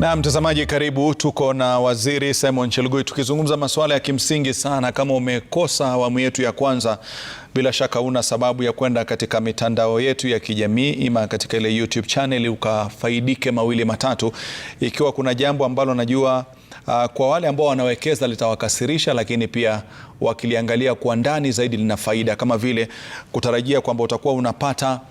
Na mtazamaji, karibu. Tuko na Waziri Simon Chelugui tukizungumza masuala ya kimsingi sana. Kama umekosa awamu yetu ya kwanza, bila shaka una sababu ya kwenda katika mitandao yetu ya kijamii, ima katika ile YouTube channel ukafaidike mawili matatu. Ikiwa kuna jambo ambalo najua kwa wale ambao wanawekeza litawakasirisha, lakini pia wakiliangalia kwa ndani zaidi lina faida, kama vile kutarajia kwamba utakuwa unapata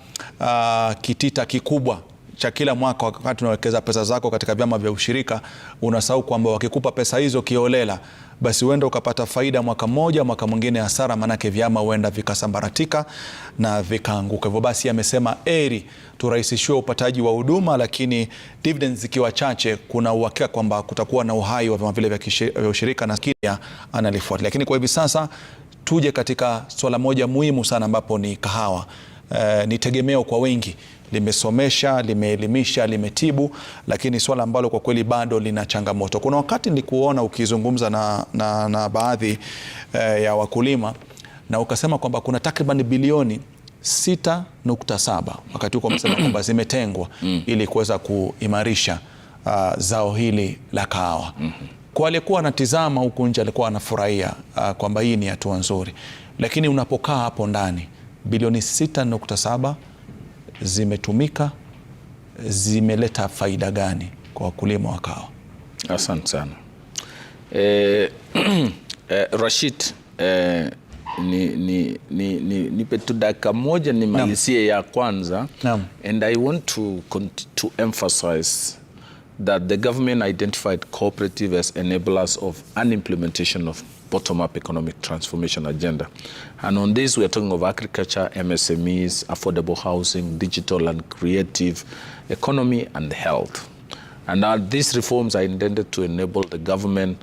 kitita kikubwa cha kila mwaka wakati unawekeza pesa zako katika vyama vya ushirika. Unasahau kwamba wakikupa pesa hizo kiolela, basi uenda ukapata faida mwaka mmoja, mwaka mwingine hasara, manake vyama huenda vikasambaratika na vikaanguka. Hivyo basi amesema eri turahisishiwe upataji wa huduma, lakini dividends zikiwa chache kuna uhakika kwamba kutakuwa na uhai wa vyama vile vya ushirika, na kia analifuata. Lakini kwa hivi sasa tuje katika swala moja muhimu sana, ambapo ni kahawa. Ni tegemeo kwa wengi, limesomesha, limeelimisha, limetibu, lakini swala ambalo kwa kweli bado lina changamoto. Kuna wakati nilikuona ukizungumza na baadhi ya wakulima, na ukasema kwamba kuna takriban bilioni 6.7 wakati huko umesema kwamba zimetengwa ili kuweza kuimarisha zao hili la kahawa. Kwa alikuwa anatizama huku nje alikuwa anafurahia kwamba hii ni hatua nzuri, lakini unapokaa hapo ndani, bilioni 6.7 zimetumika, zimeleta faida gani kwa wakulima wa kahawa? Asante sana. Rashid, nipe tu dakika moja nimalizie ya kwanza. And I want to emphasize that the government identified cooperative as enablers of an implementation of bottom-up economic transformation agenda. And on this, we are talking of agriculture, MSMEs, affordable housing, digital and creative economy, and health. And these reforms are intended to enable the government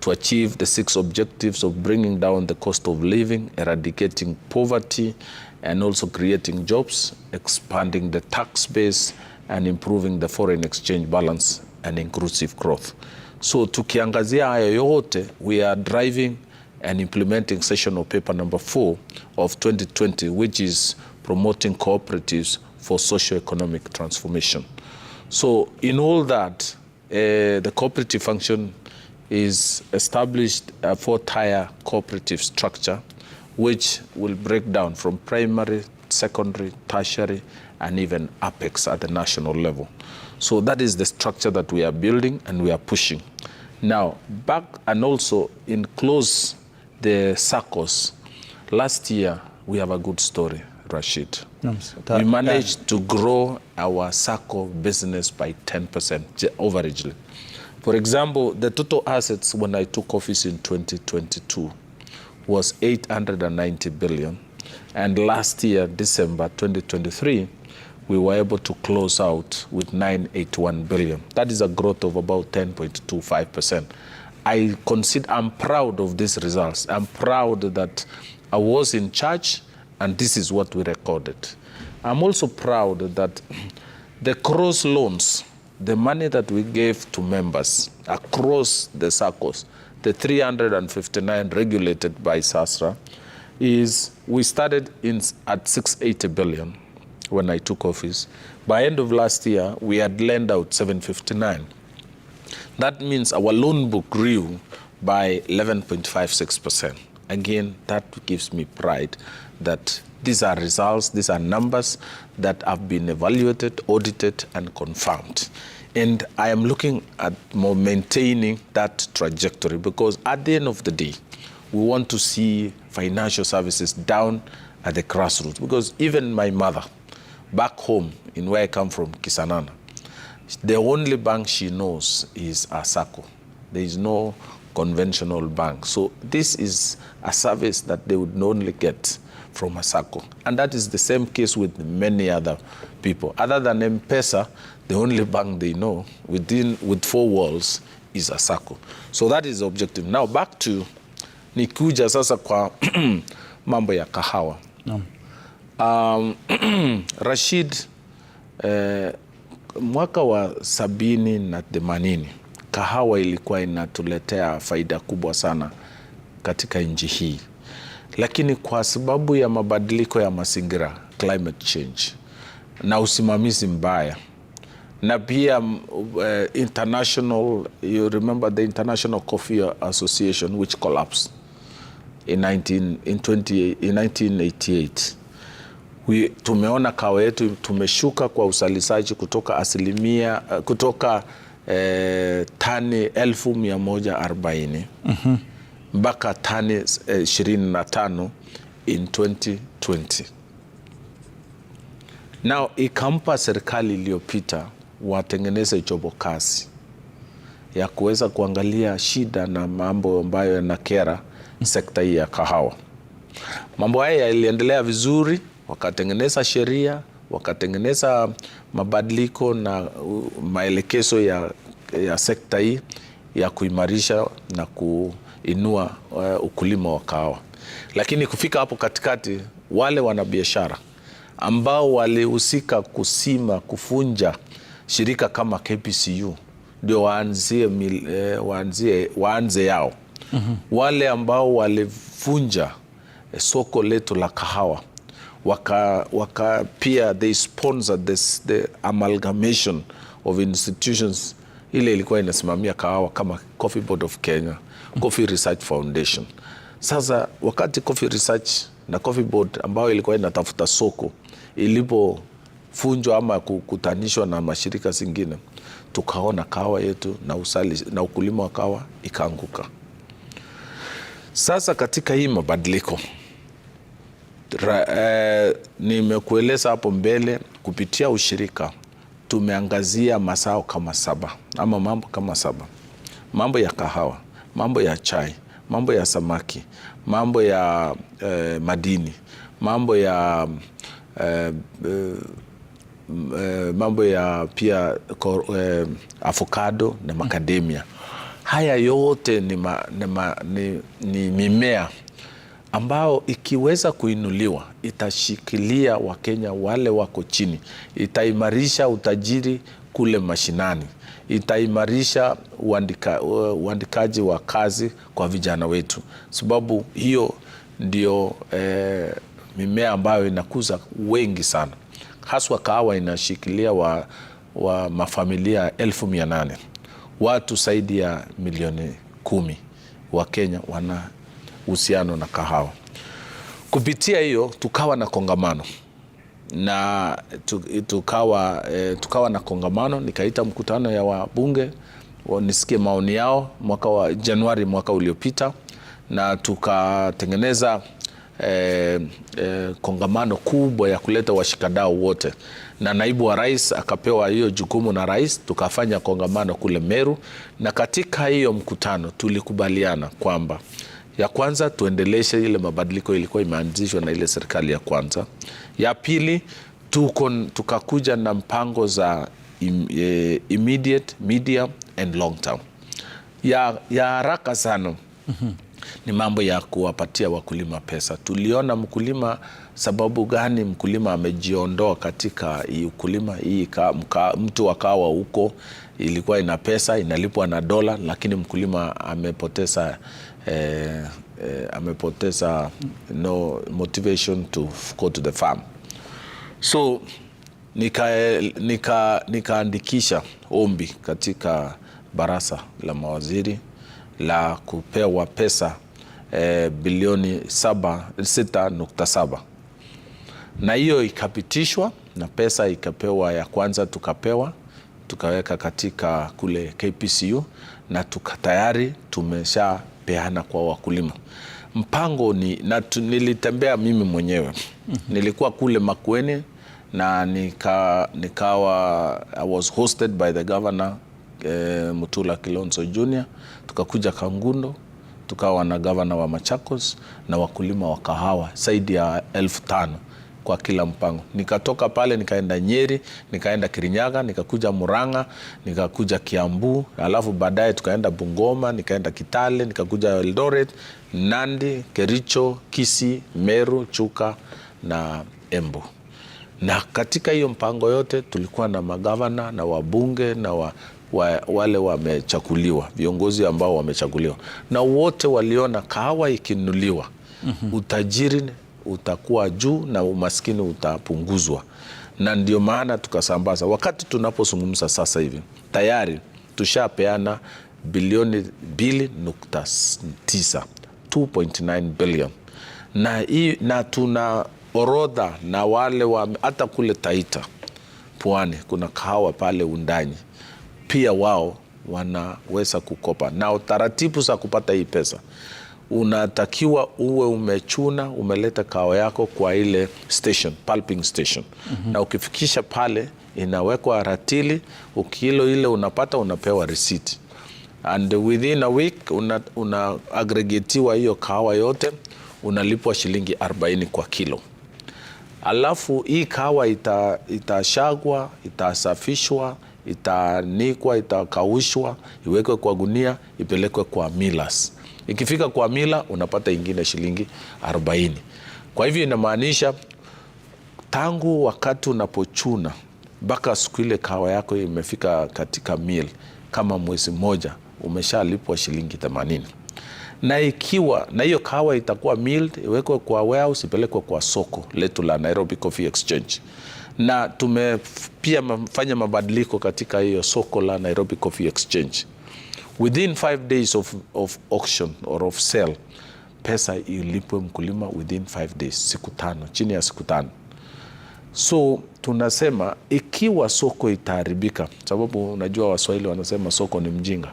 to achieve the 6 objectives of bringing down the cost of living, eradicating poverty, and also creating jobs, expanding the tax base, and improving the foreign exchange balance and inclusive growth. So tukiangazia haya yote, we are driving and implementing session of paper number 4 of 2020, which is promoting cooperatives for socio-economic transformation. So in all that, the cooperative function is established a 4-tier cooperative structure, which will break down from primary, secondary, tertiary, and even apex at the national level. So that is the structure that we are building and we are pushing. Now, back and also close the SACCOs. Last year, we have a good story, Rashid. We managed to grow our SACCO business by 10% averagely. For example, the total assets when I took office in 2022 was 890 billion. And last year, December 2023, we were able to close out with 981 billion. That is a growth of about 10.25%. I'm proud of these results. I'm proud that I was in charge and this is what we recorded. I'm also proud that the cross loans, the money that we gave to members across the SACCOs, the 359 regulated by SASRA, we started at 680 billion. When I took office. By end of last year, we had lent out 759. That means our loan book grew by 11.56%. Again, that gives me pride that these are results, these are numbers that have been evaluated, audited, and confirmed. And I am looking at maintaining that trajectory, because at the end of the day, we want to see financial services down at the grassroots. Because even my mother, back home, in where I come from, Kisanana, the only bank she knows is a SACCO. There is no conventional bank. So this is a service that they would only get from a SACCO. And that is the same case with many other people. Other than M-Pesa, the only bank they know with 4 walls is a SACCO. So that is the objective. Now back to nikuja sasa kwa mambo ya kahawa. Rashid, mwaka wa 70 na 80 kahawa ilikuwa inatuletea faida kubwa sana katika nchi hii, lakini kwa sababu ya mabadiliko ya mazingira, climate change, na usimamizi mbaya, na pia you remember the International Coffee Association which collapsed in 1988. Tumeona kahawa yetu tumeshuka kwa usalishaji kutoka tani 1140 mpaka tani 25 in 2020. Now ikampa serikali iliyopita watengeneze jopo kazi ya kuweza kuangalia shida na mambo ambayo yanakera sekta hii ya kahawa. Mambo haya yaliendelea vizuri, wakatengeneza sheria, wakatengeneza mabadiliko na maelekezo ya sekta hii ya kuimarisha na kuinua ukulima wa kahawa. Lakini kufika hapo katikati, wale wanabiashara ambao walihusika kufunja shirika kama KPCU ndio waanze yao. Wale ambao walivunja soko letu la kahawa pia they sponsored the amalgamation of institutions ile ilikuwa inasimamia kahawa kama Coffee Board of Kenya, Coffee Research Foundation. Sasa wakati Coffee Research na Coffee Board ambao ilikuwa inatafuta soko ilipofunjwa ama kukutanishwa na mashirika zingine, tukaona kahawa yetu na ukulima wa kahawa ikaanguka. Sasa katika hii mabadiliko nimekueleza hapo mbele, kupitia ushirika tumeangazia mazao kama 7 ama mambo kama 7: mambo ya kahawa, mambo ya chai, mambo ya samaki, mambo ya madini, mambo ya pia avocado na macadamia. Haya yote ni mimea ambao ikiweza kuinuliwa itashikilia Wakenya wale wako chini, itaimarisha utajiri kule mashinani, itaimarisha uandikaji wa kazi kwa vijana wetu, sababu hiyo ndio mimea ambayo inakuza wengi sana. Haswa kahawa inashikilia wa mafamilia 800,000. Watu zaidi ya milioni 10 wa Kenya wana uhusiano na kahawa. Kupitia hiyo tukawa na kongamano na tukawa na kongamano, nikaita mkutano ya wabunge nisikie maoni yao Januari mwaka uliopita, na tukatengeneza kongamano kubwa ya kuleta washikadau wote, na naibu wa rais akapewa hiyo jukumu na rais. Tukafanya kongamano kule Meru, na katika hiyo mkutano tulikubaliana kwamba ya kwanza tuendeleshe ile mabadiliko ilikuwa imeanzishwa na ile serikali ya kwanza. Ya pili tukakuja na mpango za immediate, medium and long term. Ya haraka sana ni mambo ya kuwapatia wakulima pesa. Tuliona mkulima, sababu gani mkulima amejiondoa katika ukulima hii? Mtu wa kahawa huko ilikuwa ina pesa, inalipwa na dola, lakini mkulima amepoteza no motivation to go to the farm. So nikaandikisha ombi katika baraza la mawaziri la kupewa pesa bilioni 6.7, na hiyo ikapitishwa na pesa ikapewa. Ya kwanza tukaweka katika kule KPCU, na tayari tumeshapeana kwa wakulima. Mpango nilitembea mimi mwenyewe. Nilikuwa kule Makueni na I was hosted by the governor Mutula Kilonzo Jr. Tukakuja Kangundo, tukawa na governor wa Machakos na wakulima wa kahawa zaidi ya 5,000 kwa kila mpango. Nikatoka pale nikaenda Nyeri, nikaenda Kirinyaga, nikakuja Murang'a, nikakuja Kiambu, alafu baadaye tukaenda Bungoma, nikaenda Kitale, nikakuja Eldoret, Nandi, Kericho, Kisii, Meru, Chuka na Embu. Na katika hiyo mpango yote tulikuwa na magavana na wabunge na wale wamechaguliwa, viongozi ambao wamechaguliwa, na wote waliona kahawa ikinunuliwa utajiri utakuwa juu na umaskini utapunguzwa. na ndio maana tukasambaza. Wakati tunapozungumza sasa hivi tayari tushapeana bilioni 2.9, 2.9 billion, na tuna orodha na wale hata kule Taita Pwani kuna kahawa pale Undanyi pia wao wanaweza kukopa. Na utaratibu za kupata hii pesa, unatakiwa uwe umechuna, umeleta kahawa yako kwa ile station, pulping station. Na ukifikisha pale inawekwa ratili, ukilo ile unapata, unapewa receipt. And within a week una aggregatiwa hiyo kahawa yote, unalipwa shilingi 40 kwa kilo. Alafu hii kahawa itashagwa, itasafishwa, itanikwa, itakaushwa, iwekwe kwa gunia, ipelekwe kwa millers. Ikifika kwa mila unapata ingine shilingi 40. Kwa hivyo inamaanisha tangu wakati unapochuna mpaka siku ile kahawa yako imefika katika mill, kama mwezi mmoja umeshalipwa shilingi 80. Na ikiwa na hiyo kahawa itakuwa milled, iwekwe kwa warehouse, ipelekwe kwa soko letu la Nairobi Coffee Exchange. Na pia fanya mabadiliko katika hiyo soko la Nairobi Coffee Exchange. Within 5 days of auction or of sale, pesa ilipwe mkulima within 5 days, siku 5, chini ya siku 5. So tunasema ikiwa soko itaharibika, sababu unajua Waswahili wanasema soko ni mjinga.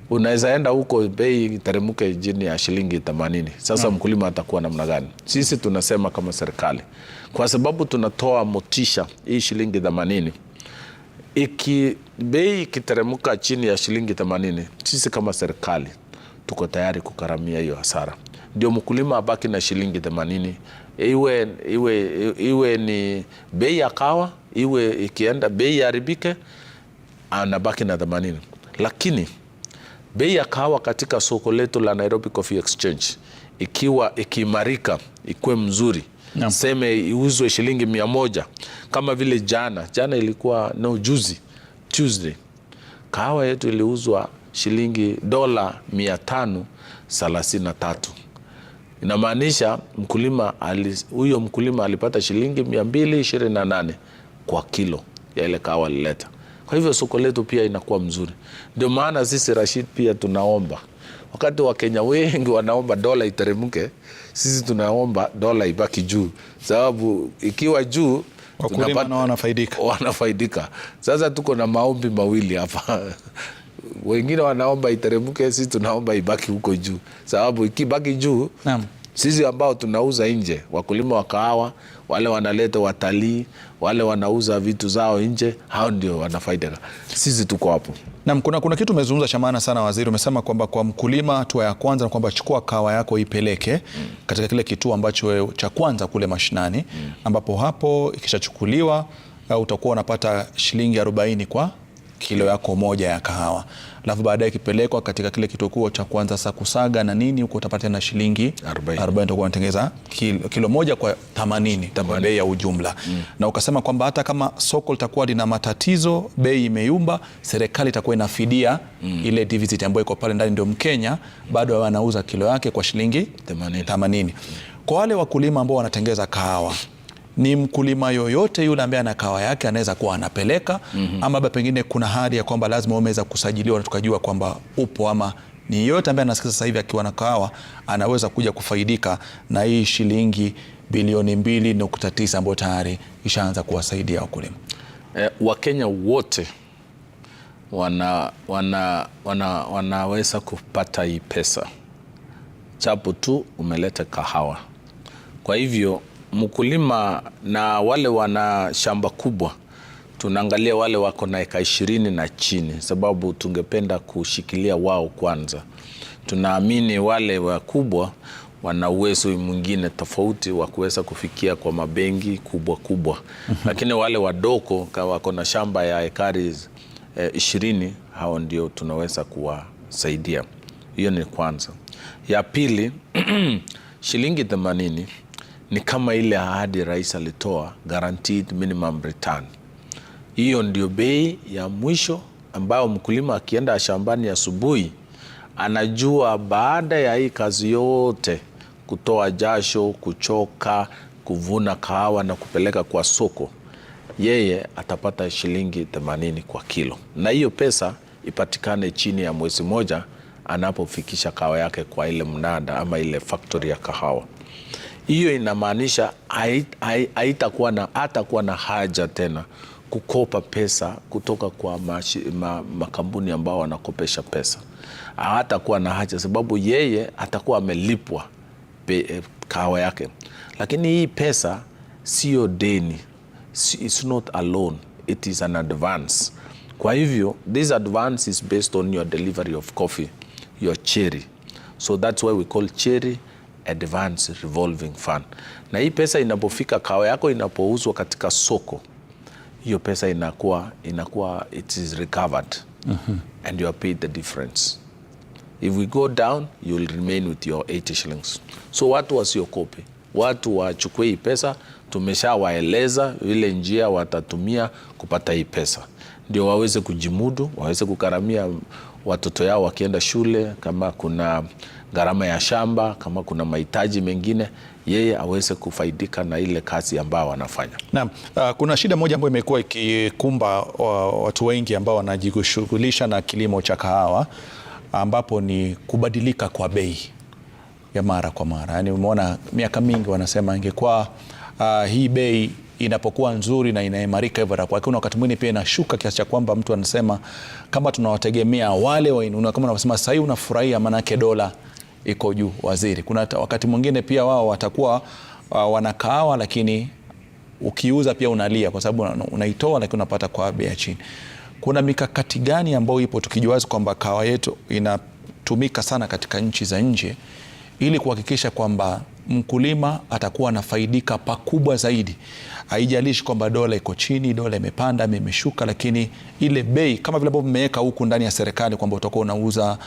Unaweza enda huko bei iteremke chini ya shilingi 80. Sasa mkulima atakuwa namna gani? Sisi tunasema kama serikali, kwa sababu tunatoa motisha hii shilingi 80. Bei ikiteremka chini ya shilingi 80, sisi kama serikali tuko tayari kukaramia hiyo hasara. Ndio mkulima abaki na shilingi 80. Iwe ni bei ya kahawa, iwe ikienda bei haribike, anabaki na 80. Lakini bei ya kahawa katika soko letu la Nairobi Coffee Exchange ikiwa ikiimarika, ikuwe mzuri, seme iuzwe shilingi 100, kama vile jana ilikuwa juzi Tuesday kahawa yetu iliuzwa shilingi $533. Inamaanisha huyo mkulima alipata shilingi 228 kwa kilo ya ile kahawa alileta. Kwa hivyo soko letu pia inakuwa mzuri. Ndio maana sisi Rashid pia tunaomba, wakati wa Kenya wengi wanaomba dola iteremke, sisi tunaomba dola ibaki juu, sababu ikiwa juu wakulima wanafaidika. Sasa tuko na maombi mawili hapa. Wengine wanaomba iteremke, sisi tunaomba ibaki huko juu, sababu ikibaki juu, sisi ambao tunauza nje, wakulima wa kahawa, wale wanaleta watalii, wale wanauza vitu zao nje, hao ndio wanafaidika. Sisi tuko hapo. Na kuna kitu umezungumza cha maana sana waziri. Umesema kwamba kwa mkulima hatua ya kwanza na kwamba chukua kahawa yako ipeleke katika kile kituo ambacho cha kwanza kule mashinani, ambapo hapo ikishachukuliwa utakuwa unapata shilingi 40 kwa kilo yako moja ya kahawa. Alafu baadaye ikipelekwa katika kile kituo cha kwanza sasa kusaga na nini, huko utapata na shilingi 40, utakuwa unatengeza kilo moja kwa 80 bei ya ujumla. Na ukasema kwamba hata kama soko litakuwa lina matatizo, bei imeyumba, serikali itakuwa inafidia ile deficit ambayo iko pale ndani, ndio Mkenya bado anauza kilo yake kwa shilingi 80. Kwa wale wakulima ambao wanatengeza kahawa, ni mkulima yoyote yule ambaye ana kahawa yake anaweza kuwa anapeleka, ama pengine kuna hadi ya kwamba lazima umeweza kusajiliwa na tukajua kwamba upo, ama ni yote ambaye anasikia sasa hivi akiwa na kahawa anaweza kuja kufaidika na hii shilingi bilioni 2.9 ambayo tayari ishaanza kuwasaidia wakulima? Wakenya wote wanaweza kupata hii pesa, chapo tu umeleta kahawa. Kwa hivyo mkulima na wale wana shamba kubwa, tunaangalia wale wako na eka 20 na chini, sababu tungependa kushikilia wao kwanza. Tunaamini wale wakubwa wana uwezo mwingine tofauti wa kuweza kufikia kwa mabenki kubwa. Lakini wale wadogo wako na shamba ya ekari 20, hao ndio tunaweza kuwasaidia. Hiyo ni kwanza. Ya pili, shilingi 80 ni kama ile ahadi rais alitoa, guaranteed minimum return. Hiyo ndio bei ya mwisho ambayo mkulima akienda shambani asubuhi anajua baada ya hii kazi yote, kutoa jasho, kuchoka, kuvuna kahawa na kupeleka kwa soko, yeye atapata shilingi 80 kwa kilo, na hiyo pesa ipatikane chini ya mwezi moja anapofikisha kahawa yake kwa ile mnada ama ile factory ya kahawa. Hiyo inamaanisha hatakuwa na haja tena kukopa pesa kutoka kwa makampuni ambao wanakopesha pesa. Hatakuwa na haja sababu yeye atakuwa amelipwa kahawa yake. Lakini hii pesa sio deni. It's not a loan. It is an advance. Kwa hivyo, this advance is based on your delivery of coffee, your cherry. So that's why we call cherry advance revolving fund. Na hii pesa inapofika, kahawa yako inapouzwa katika soko, hiyo pesa inakuwa it is recovered. And you are paid the difference. If we go down, you will remain with your 80 shillings. So watu wasiokope, watu wachukue hii pesa. Tumeshawaeleza vile njia watatumia kupata hii pesa, ndio waweze kujimudu, waweze kukaramia watoto yao wakienda shule, kama kuna gharama ya shamba, kama kuna mahitaji mengine, yeye aweze kufaidika na ile kazi ambayo wanafanya. Naam, kuna shida moja ambayo imekuwa ikikumba watu wengi ambao wanajishughulisha na kilimo cha kahawa, ambapo ni kubadilika kwa bei ya mara kwa mara. Yaani umeona miaka mingi wanasema ingekuwa hii bei inapokuwa nzuri na inaimarika hivyo, kwa kuna wakati mwingine pia inashuka kiasi cha kwamba mtu anasema kama tunawategemea wale wainunua, kama unasema sasa hivi unafurahia maana yake dola iko juu waziri. Kuna wakati mwingine pia wao watakuwa wanakahawa, lakini ukiuza pia unalia kwa sababu unaitoa lakini unapata kwa bei ya chini. Kuna mikakati gani ambayo ipo tukijua kwamba kahawa yetu inatumika sana katika nchi za nje ili kuhakikisha kwamba mkulima atakuwa anafaidika pakubwa zaidi? Haijalishi kwamba dola iko chini, dola imepanda, imeshuka, lakini ile bei kama vile ambavyo mmeweka huku ndani ya serikali kwamba utakuwa unauza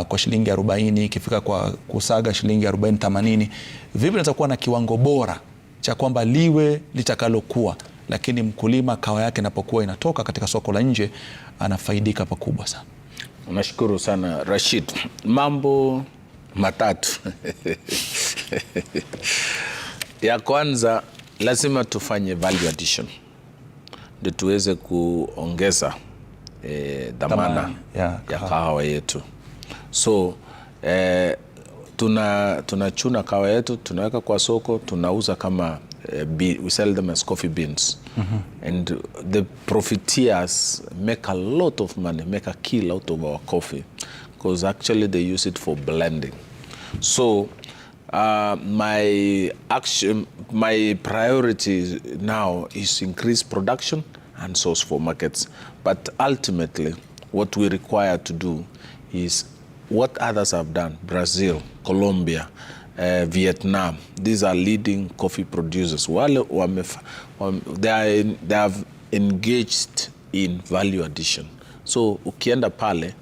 kwa shilingi 40, ikifika kwa kusaga shilingi 40 80, vipi inaweza kuwa na kiwango bora cha kwamba liwe litakalokuwa, lakini mkulima kahawa yake inapokuwa inatoka katika soko la nje anafaidika pakubwa sana? Unashukuru sana Rashid. Mambo matatu. Ya kwanza, lazima tufanye value addition ndio tuweze kuongeza dhamana ya kahawa yetu. So tunachuna kahawa yetu, tunaweka kwa soko, tunauza kama we sell them as coffee beans. And the profiteers make a lot of money, make a kill out of our coffee, because actually they use it for blending. So my priority now is increase production and source for markets. But ultimately, what we require to do is what others have done. Brazil, Colombia, Vietnam, these are leading coffee producers. They have engaged in value addition. So ukienda pale,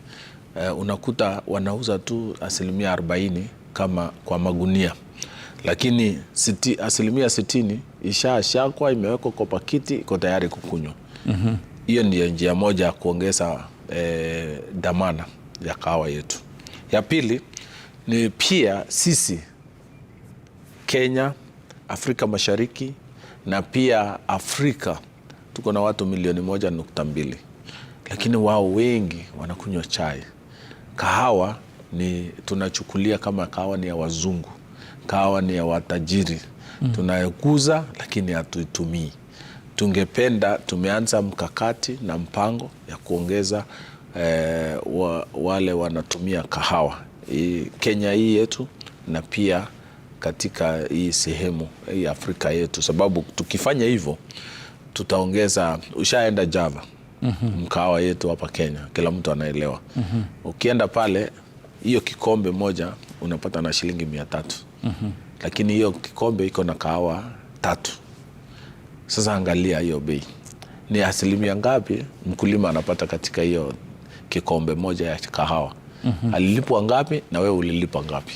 unakuta wanauza tu 40% kama kwa magunia, lakini 60% ishashakwa, imewekwa kwa pakiti, iko tayari kukunywa. Hiyo ndio njia moja ya kuongeza dhamana ya kahawa yetu. Ya pili ni pia sisi Kenya, Afrika Mashariki na pia Afrika tuko na watu 1.2 lakini wao wengi wanakunywa chai. Kahawa tunachukulia kama kahawa ni ya wazungu, kahawa ni ya watajiri. Tunayokuza lakini hatuitumii. Tumeanza mkakati na mpango ya kuongeza wale wanatumia kahawa Kenya hii yetu na pia katika hii sehemu hii Afrika yetu, sababu tukifanya hivyo tutaongeza. Ushaenda Java, mkahawa yetu hapa Kenya, kila mtu anaelewa. Ukienda pale, hiyo kikombe moja unapata na shilingi 300. Lakini hiyo kikombe iko na kahawa 3. Sasa angalia hiyo bei. Ni asilimia ngapi mkulima anapata katika hiyo kikombe moja ya kahawa? Alilipwa ngapi na wewe ulilipa ngapi?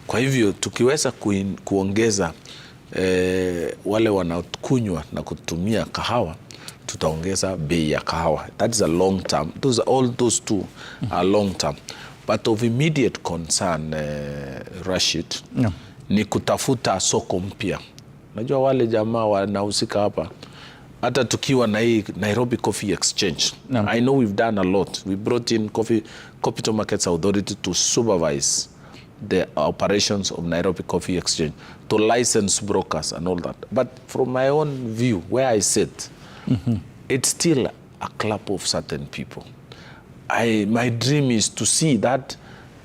Kwa hivyo tukiweza kuongeza wale wanakunywa na kutumia kahawa, tutaongeza bei ya kahawa. That is a long term. All those two are long term. But of immediate concern, Rashid, ni kutafuta soko mpya. Najua wale jamaa wanahusika hapa, hata tukiwa na hii Nairobi Coffee Exchange. I know we've done a lot. We brought in Capital Markets Authority to supervise the operations of Nairobi Coffee Exchange, to license brokers and all that. But from my own view, where I sit, it's still a club of certain people. My dream is to see that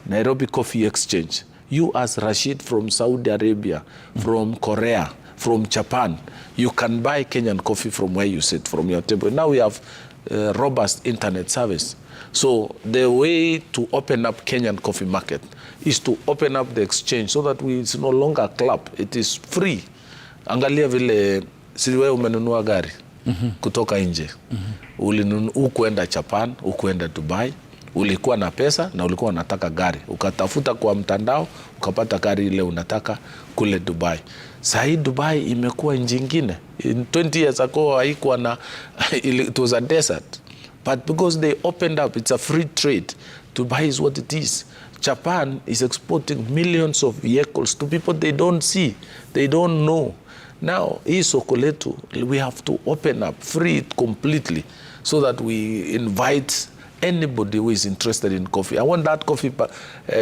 Nairobi Coffee Exchange, you as Rashid from Saudi Arabia, from Korea, from Japan, you can buy Kenyan coffee from where you sit, from your table. Now we have robust internet service. So the way to open up Kenyan coffee market is to open up the exchange so that it's no longer a club. It is free. Angalia vile siwe umenunua gari kutoka nje. Ukuenda Japan, ukuenda Dubai, ulikuwa na pesa na ulikuwa unataka gari. Ukatafuta kwa mtandao, ukapata gari ile unataka kule Dubai. Sahi Dubai imekuwa nchi nyingine. In 20 years ago haikuwa na it was a desert. But because they opened up, it's a free trade. Dubai is what it is. Japan is exporting millions of vehicles to people they don't see, they don't know. Now, hii soko letu, we have to open up, free it completely, so that we invite anybody who is interested in coffee. I want that coffee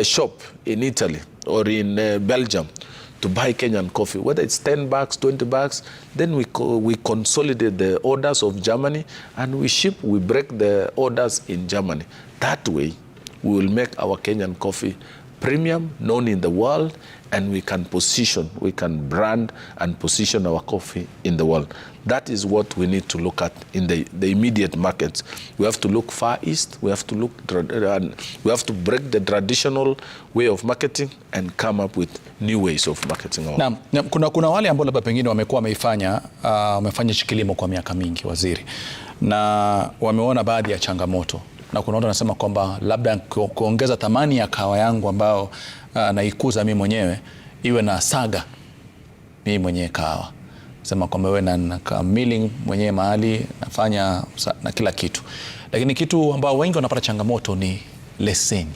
shop in Italy or in Belgium to buy Kenyan coffee, whether it's 10 bucks, 20 bucks, then we consolidate the orders of Germany and we ship, we break the orders in Germany. That way, we will make our Kenyan coffee premium, known in the world, and we can brand and position our coffee in the world. That is what we need to look at in the immediate markets. We have to look far east, we have to break the traditional way of marketing and come up with new ways of marketing. Na kuna wale ambao labda pengine wamekuwa wamefanya kilimo kwa miaka mingi, waziri, na wameona baadhi ya changamoto, na kuna watu wanasema kwamba labda kuongeza thamani ya kahawa yangu ambao naikuza mimi mwenyewe iwe na saga mimi mwenyewe kahawa, sema kwamba wewe na milling mwenyewe mahali nafanya na kila kitu, lakini kitu ambao wengi wanapata changamoto ni leseni,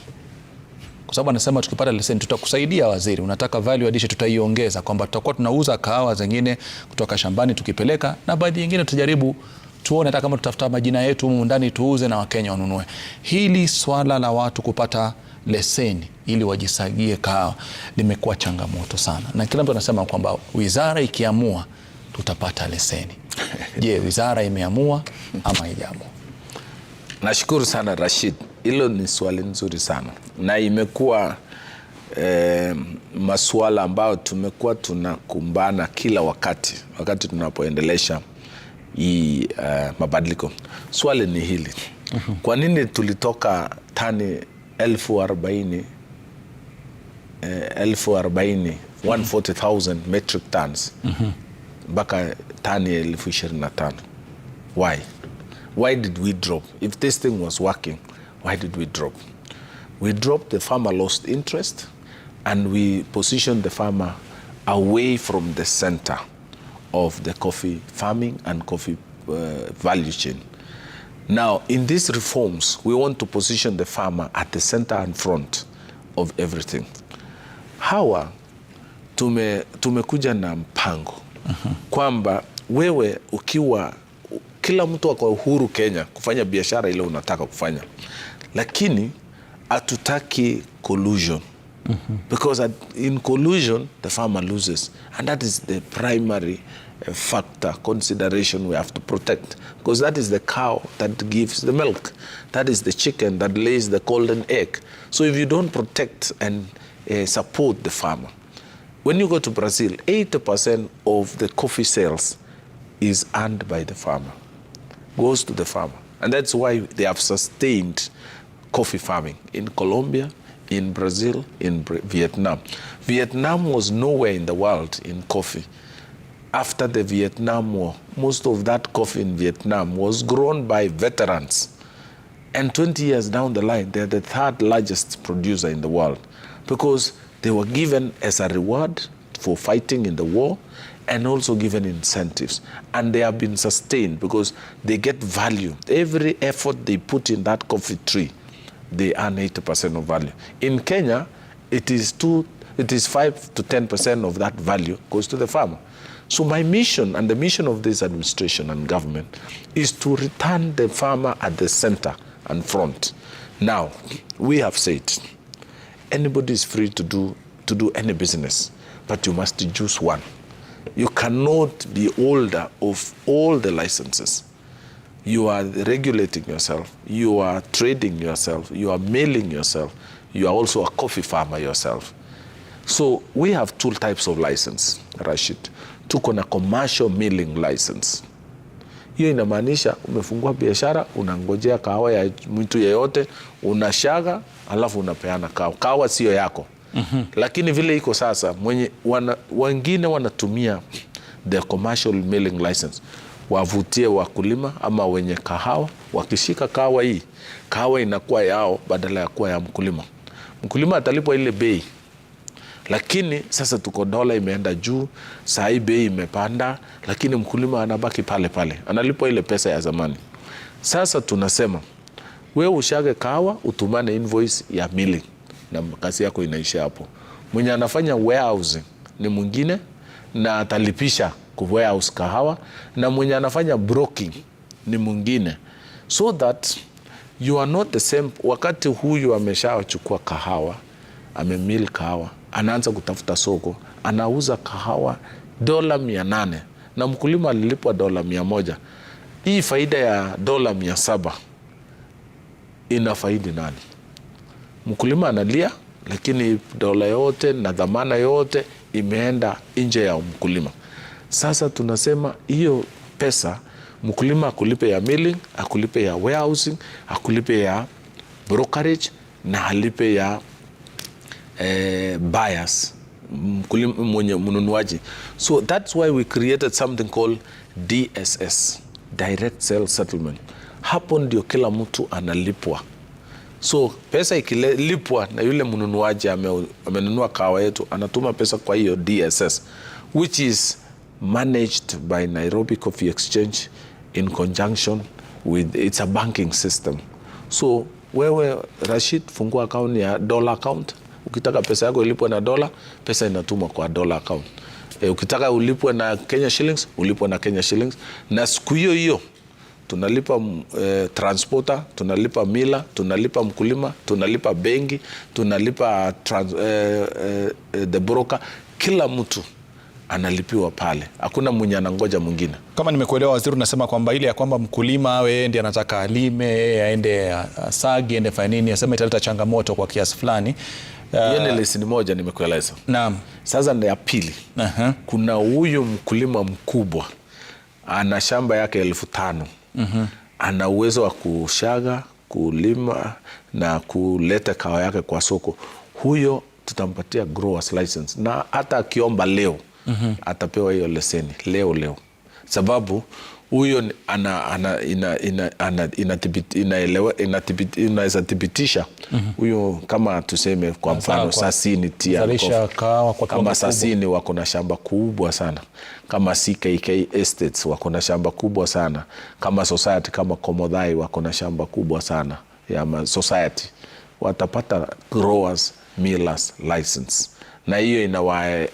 kwa sababu anasema tukipata leseni tutakusaidia waziri, unataka value addition tutaiongeza, kwamba tutakuwa tunauza kahawa zingine kutoka shambani tukipeleka, na baadhi nyingine tutajaribu tuone hata kama tutafuta majina yetu humu ndani tuuze na Wakenya wanunue. Hili swala la watu kupata leseni ili wajisagie kahawa limekuwa changamoto sana, na kila mtu anasema kwamba wizara ikiamua tutapata leseni. Je, wizara imeamua ama haijaamua? Nashukuru sana Rashid, hilo ni swali nzuri sana, na imekuwa masuala ambayo tumekuwa tunakumbana kila wakati tunapoendelesha hii mabadiliko. Swali ni hili, kwa nini tulitoka tani 140,000 metric tons mpaka tani 25,000? Why did we drop? If this thing was working, why did we drop? We dropped, the farmer lost interest, and we positioned the farmer away from the center of the coffee farming and coffee value chain. Now, in these reforms, we want to position the farmer at the center and front of everything. Hawa tumekuja na mpango kwamba wewe ukiwa, kila mtu ako uhuru Kenya kufanya biashara ile unataka kufanya, lakini hatutaki collusion. Because in collusion, the farmer loses. And that is the primary factor, consideration we have to protect. Because that is the cow that gives the milk. That is the chicken that lays the golden egg. So if you don't protect and support the farmer, when you go to Brazil, 80% of the coffee sales is earned by the farmer, goes to the farmer. And that's why they have sustained coffee farming in Colombia, in Brazil, in Vietnam. Vietnam was nowhere in the world in coffee. After the Vietnam War, most of that coffee in Vietnam was grown by veterans. And 20 years down the line, they're the third largest producer in the world, because they were given as a reward for fighting in the war and also given incentives. And they have been sustained because they get value. Every effort they put in that coffee tree, they earn 80% of value. In Kenya, it is 5 to 10% of that value goes to the farmer. So my mission and the mission of this administration and government is to return the farmer at the center and front. Now, we have said anybody is free to do any business, but you must choose one. You cannot be holder of all the licenses. You are regulating yourself, you are trading yourself, you are mailing yourself, you are also a coffee farmer yourself. So we have two types of license, Rashid. Tuko na commercial milling license. Hiyo inamaanisha umefungua biashara, unangojea kahawa ya mtu yeyote, unashaga, alafu unapeana kahawa. Kahawa sio yako. Lakini vile iko sasa, wengine wanatumia the commercial milling license. Wavutie wakulima ama wenye kahawa, wakishika kahawa hii, kahawa inakuwa yao badala ya kuwa ya mkulima. Mkulima atalipwa ile bei. Lakini sasa tuko dola imeenda juu, saa hii bei imepanda, lakini mkulima anabaki pale pale. Analipwa ile pesa ya zamani. Sasa tunasema, wewe ushage kahawa, utumane invoice ya milling na kazi yako inaisha hapo. Mwenye anafanya warehousing ni mwingine na atalipisha ku warehouse kahawa, na mwenye anafanya broking ni mwingine. So that you are not the same. Wakati huyu ameshachukua kahawa, amemill kahawa, anaanza kutafuta soko, anauza kahawa $800 na mkulima alilipwa $100. Hii faida ya $700 inafaidi nani? Mkulima analia, lakini dola yote na dhamana yote imeenda nje ya mkulima. Sasa tunasema hiyo pesa mkulima akulipe ya milling, akulipe ya warehousing, akulipe ya brokerage na alipe ya buyers, mwenye mnunuaji. So that's why we created something called DSS, Direct Sale Settlement. Hapo ndio kila mtu analipwa. So pesa ikilipwa na yule mnunuaji amenunua kahawa yetu, anatuma pesa kwa hiyo DSS, which is managed by Nairobi Coffee Exchange in conjunction with, it's a banking system. So wewe Rashid, fungua account ya dollar account. Ukitaka pesa yako ilipwe na dola, pesa inatumwa kwa dollar account. Ukitaka ulipwe na Kenya shillings, ulipwe na Kenya shillings. Na siku hiyo hiyo tunalipa transporter, tunalipa mila, tunalipa mkulima, tunalipa benki, tunalipa the broker. Kila mtu analipiwa pale. Hakuna mwenye anangoja mwingine. Kama nimekuelewa waziri, unasema kwamba ile ya kwamba mkulima awe ndiye anataka alime, aende asagi, aende fanya nini, asema italeta changamoto kwa kiasi fulani. Hiyo ni lesson moja nimekueleza. Naam. Sasa ndio ya pili. Kuna huyu mkulima mkubwa ana shamba yake 5,000. Ana uwezo wa kushaga, kulima na kuleta kahawa yake kwa soko. Huyo tutampatia growers license, na hata akiomba leo atapewa hiyo leseni leo. Sababu huyo inaweza thibitisha huyo, kama tuseme kwa mfano Sasini kama Sasini wako na shamba kubwa sana, kama CKK Estates wako na shamba kubwa sana, kama society kama Komodhai wako na shamba kubwa sana ya society, watapata growers millers license, na hiyo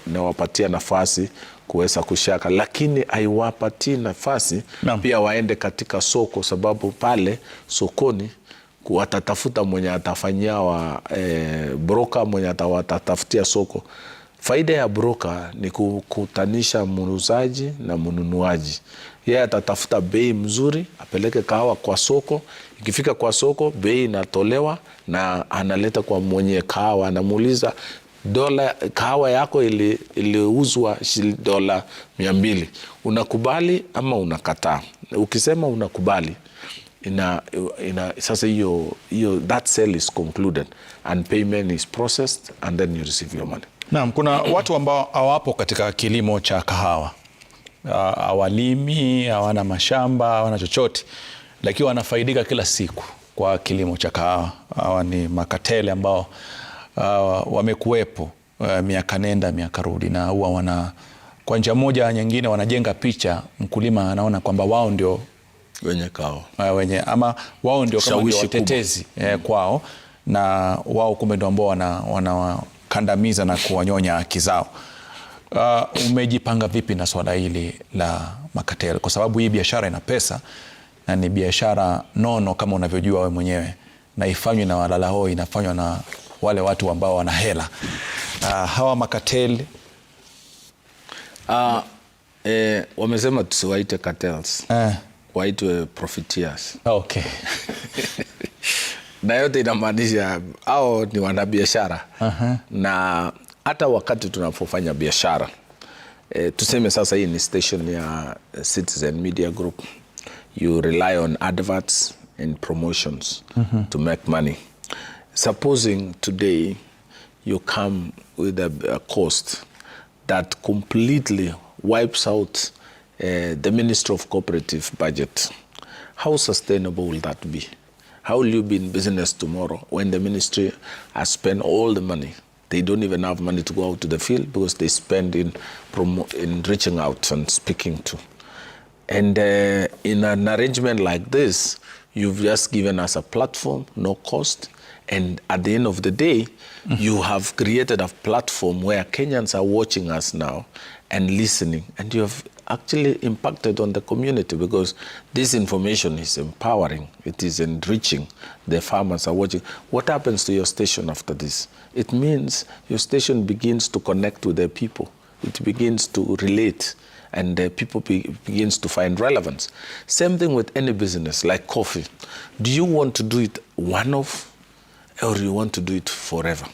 inawapatia nafasi kuweza kushaka, lakini haiwapatii nafasi pia waende katika soko, sababu pale sokoni watatafuta mwenye atafanyia broker, mwenye atatafutia soko. Faida ya broker ni kukutanisha muuzaji na mnunuaji. Yeye atatafuta bei mzuri, apeleke kahawa kwa soko. Ikifika kwa soko, bei inatolewa na analeta kwa mwenye kahawa, anamuuliza kahawa yako iliuzwa $200, unakubali ama unakataa? Ukisema unakubali, sasa hiyo that sale is concluded and payment is processed and then you receive your money. Naam, kuna watu ambao hawapo katika kilimo cha kahawa, hawalimi, hawana mashamba, hawana chochote, lakini wanafaidika kila siku kwa kilimo cha kahawa. Hawa ni makatele ambao wamekuwepo miaka nenda miaka rudi, na huwa kwa njia moja nyingine wanajenga picha, mkulima anaona kwamba wao ndio wenye kahawa, ama wao ndio kama watetezi kwao, na wao kumbe ndio ambao wanakandamiza na kuwanyonya haki zao. Umejipanga vipi na swala hili la makateli? Kwa sababu hii biashara ina pesa na ni biashara nono kama unavyojua wewe mwenyewe, na ifanywe na walala hoi, inafanywa na wale watu ambao wana hela. Hawa makateli wamesema tusiwaite cartels, waitwe profiteers. Okay. Na yote inamaanisha hao ni wanabiashara. Na hata wakati tunapofanya biashara, tuseme sasa hii ni station ya Citizen Media Group, you rely on adverts and promotions to make money. Supposing today you come with a cost that completely wipes out the Ministry of Cooperative budget, how sustainable will that be? How will you be in business tomorrow when the ministry has spent all the money? They don't even have money to go out to the field because they spend in reaching out and speaking to. And in an arrangement like this, you've just given us a platform, no cost. And at the end of the day, you have created a platform where Kenyans are watching us now and listening. And you have actually impacted on the community because this information is empowering. It is enriching. The farmers are watching. What happens to your station after this? It means your station begins to connect with the people. It begins to relate, and people begins to find relevance. Same thing with any business, like coffee. Do you want to do it one-off, or you want to do it forever?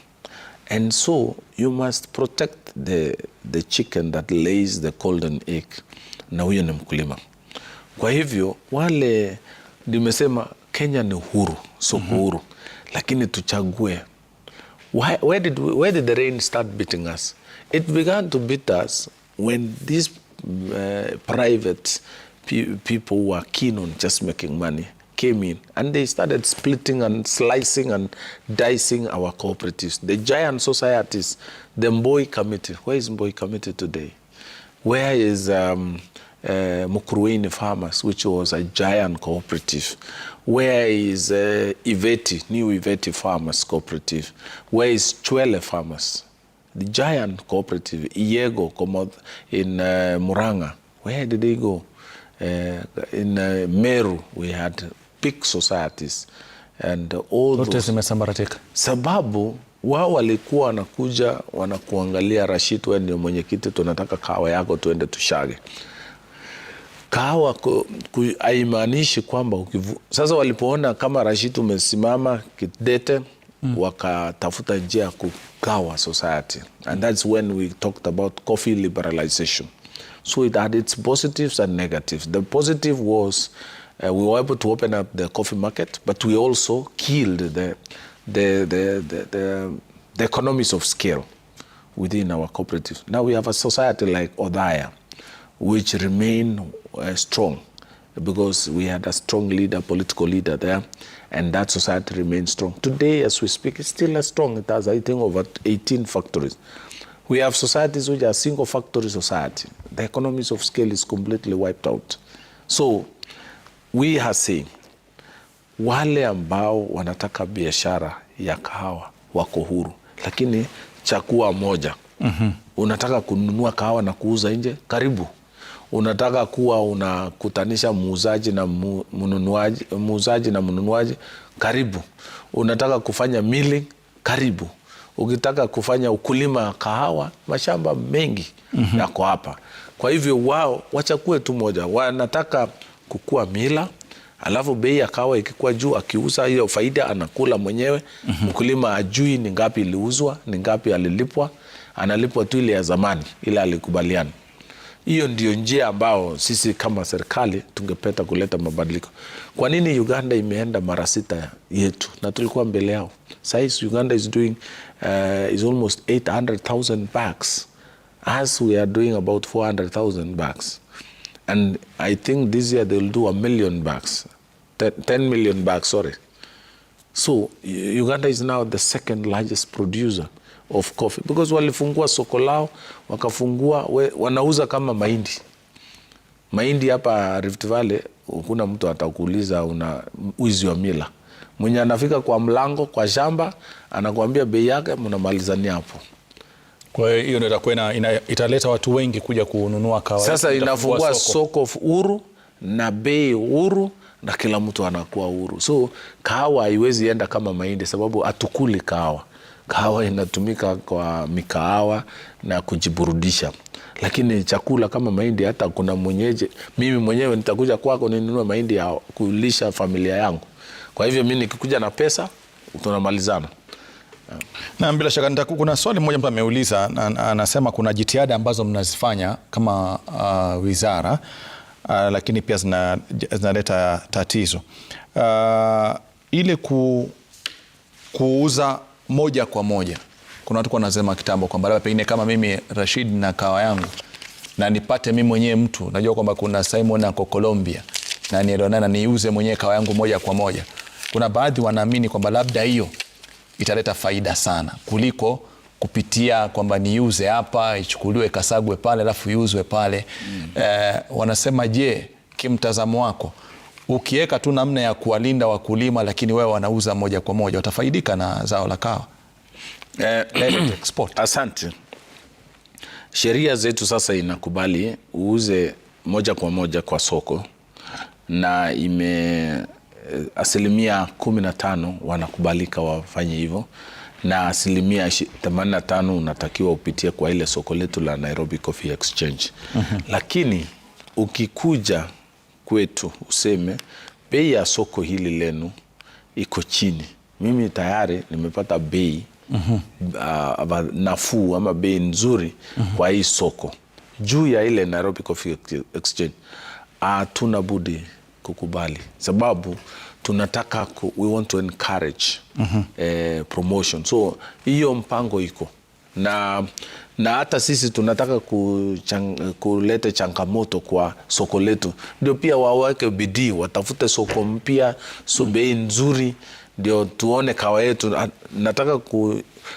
And so you must protect the chicken that lays the golden egg, na huyo ni mkulima. Kwa hivyo wale nimesema Kenya ni huru, soko huru, lakini tuchague. Where did the rain start beating us? It began to beat us when these private people who were keen on just making money came in, and they started splitting and slicing and dicing our cooperatives. The giant societies, the Mboi Committee. Where is Mboi Committee today? Where is Mukurweini Farmers, which was a giant cooperative? Where is Iveti, New Iveti Farmers Cooperative? Where is Chwele Farmers? The giant cooperative, Iego in Muranga. Where did they go? In Meru, we had big societies and all those. Sababu wao walikuwa wanakuja wanakuangalia, Rashid, wewe ndio mwenyekiti, tunataka kahawa yako tuende tushage. Kahawa haimaanishi kwamba sasa walipoona kama Rashid umesimama kidete, wakatafuta njia ya kugawa society, and that's when we talked about coffee liberalization. So it had its positives and negatives. The positive was we were able to open up the coffee market, but we also killed the economies of scale within our cooperatives. Now we have a society like Odaya, which remain strong because we had a strong leader, political leader there, and that society remains strong. Today, as we speak, it's still as strong. It has, I think, over 18 factories. We have societies which are single factory society. The economies of scale is completely wiped out. So we are saying, wale ambao wanataka biashara ya kahawa wako huru, lakini chakua moja. Unataka kununua kahawa na kuuza nje, karibu. Unataka kuwa unakutanisha muuzaji na mnunuaji, karibu. Unataka kufanya milling, karibu. Ukitaka kufanya ukulima kahawa, mashamba mengi yako hapa. Kwa hivyo wao wachakue tu moja. Wanataka kukua mila, alafu bei ya kahawa ikikuwa juu, akiuza hiyo faida anakula mwenyewe. Mkulima ajui ni ngapi iliuzwa, ni ngapi alilipwa, analipwa tu ile ya zamani, ile alikubaliana. Hiyo ndio njia ambao sisi kama serikali tungependa kuleta mabadiliko. Kwa nini Uganda imeenda mara 6 yetu na tulikuwa mbele yao? Sasa Uganda is doing is almost 800,000 bags, as we are doing about 400,000 bags. And I think this year they will do 1 million bags, 10 million bags, sorry. So Uganda is now the second largest producer of coffee because walifungua soko lao, wakafungua, wanauza kama mahindi. Mahindi hapa Rift Valley, kuna mtu atakuuliza una uizi wa mila. Mwenye anafika kwa mlango, kwa shamba, anakuambia bei yake, mnamalizania hapo. Kwa hiyo ndio itakuwa italeta watu wengi kuja kununua kahawa. Sasa inafungua soko huru na bei huru na kila mtu anakuwa huru. So kahawa haiwezi enda kama mahindi sababu hatukuli kahawa. Kahawa inatumika kwa mikahawa na kujiburudisha. Lakini chakula kama mahindi, hata kuna mwenyeji, mimi mwenyewe nitakuja kwako ninunue mahindi ya kulisha familia yangu. Kwa hivyo mimi nikikuja na pesa tunamalizana. Na bila shaka kuna swali moja mtu ameuliza, anasema kuna jitihada ambazo mnazifanya kama wizara lakini pia zinaleta tatizo. Ile kuuza moja kwa moja. Kuna watu wanasema kitambo kwamba pengine kama mimi Rashid na kahawa yangu na nipate mimi mwenyewe mtu, najua kwamba kuna Simon ako Colombia na nielewana na niuze mwenyewe kahawa yangu moja kwa moja. Kuna baadhi wanaamini kwamba labda hiyo italeta faida sana kuliko kupitia kwamba niuze hapa, ichukuliwe kasagwe pale alafu iuzwe pale. Wanasema je, kimtazamo wako ukiweka tu namna ya kuwalinda wakulima lakini wewe wanauza moja kwa moja, utafaidika na zao la kahawa? Export. Asante. Sheria zetu sasa inakubali uuze moja kwa moja kwa soko, na 15% wanakubalika wafanye hivyo, na 85% unatakiwa upitie kwa ile soko letu la Nairobi Coffee Exchange. Lakini ukikuja kwetu useme bei ya soko hili lenu iko chini, mimi tayari nimepata bei nafuu ama bei nzuri kwa hii soko juu ya ile Nairobi Coffee Exchange, hatuna budi kukubali, sababu tunataka we want to encourage promotion. So hiyo mpango iko na hata sisi tunataka kuleta changamoto kwa soko letu, ndio pia waweke bidii watafute soko mpya, so bei nzuri, ndio tuone kahawa yetu. Nataka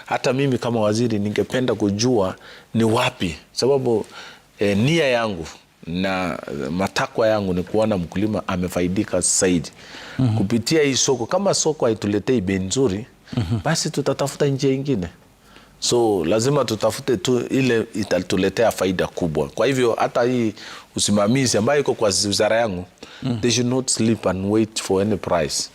hata mimi kama waziri ningependa kujua ni wapi, sababu nia yangu na matakwa yangu ni kuona mkulima amefaidika zaidi kupitia hii soko. Kama soko haituletei bei nzuri, basi tutatafuta njia nyingine. So lazima tutafute tu ile itatuletea faida kubwa. Kwa hivyo hata hii usimamizi ambayo iko kwa wizara yangu, they should not sleep and wait for any price.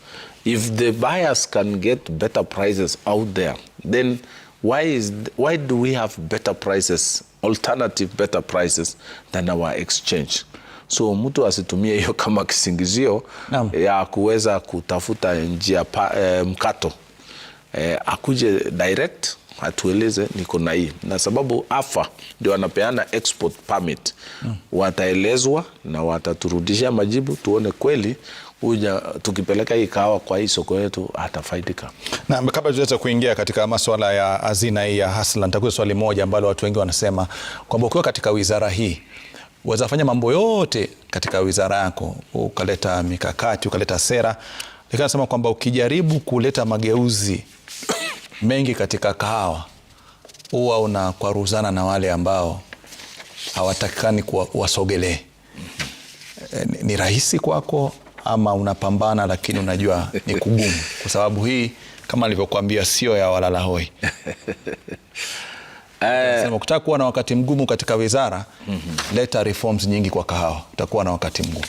If the buyers can get better prices out there, then why do we have better prices, alternative better prices than our exchange? So mtu asitumie hiyo kama kisingizio ya kuweza kutafuta njia mkato. Akuje direct, atueleze niko na hii, na sababu AFA ndio wanapeana export permit. Wataelezwa na wataturudisha majibu, tuone kweli tukipeleka hii kahawa kwa hii soko yetu atafaidika. Na kabla tuweze kuingia katika masuala ya hazina hii ya Hasla, nitakuwa swali moja ambalo watu wengi wanasema kwamba ukiwa katika wizara hii waweza fanya mambo yote katika wizara yako, ukaleta mikakati, ukaleta sera, lakini nasema kwamba ukijaribu kuleta mageuzi mengi katika kahawa huwa unakwaruzana na wale ambao hawatakikani wasogelee. Ni rahisi kwako ama unapambana lakini unajua ni kugumu? Kwa sababu hii kama nilivyokuambia sio ya walala hoi. Sema ukitaka kuwa na wakati mgumu katika wizara, leta reforms nyingi kwa kahawa, utakuwa na wakati mgumu.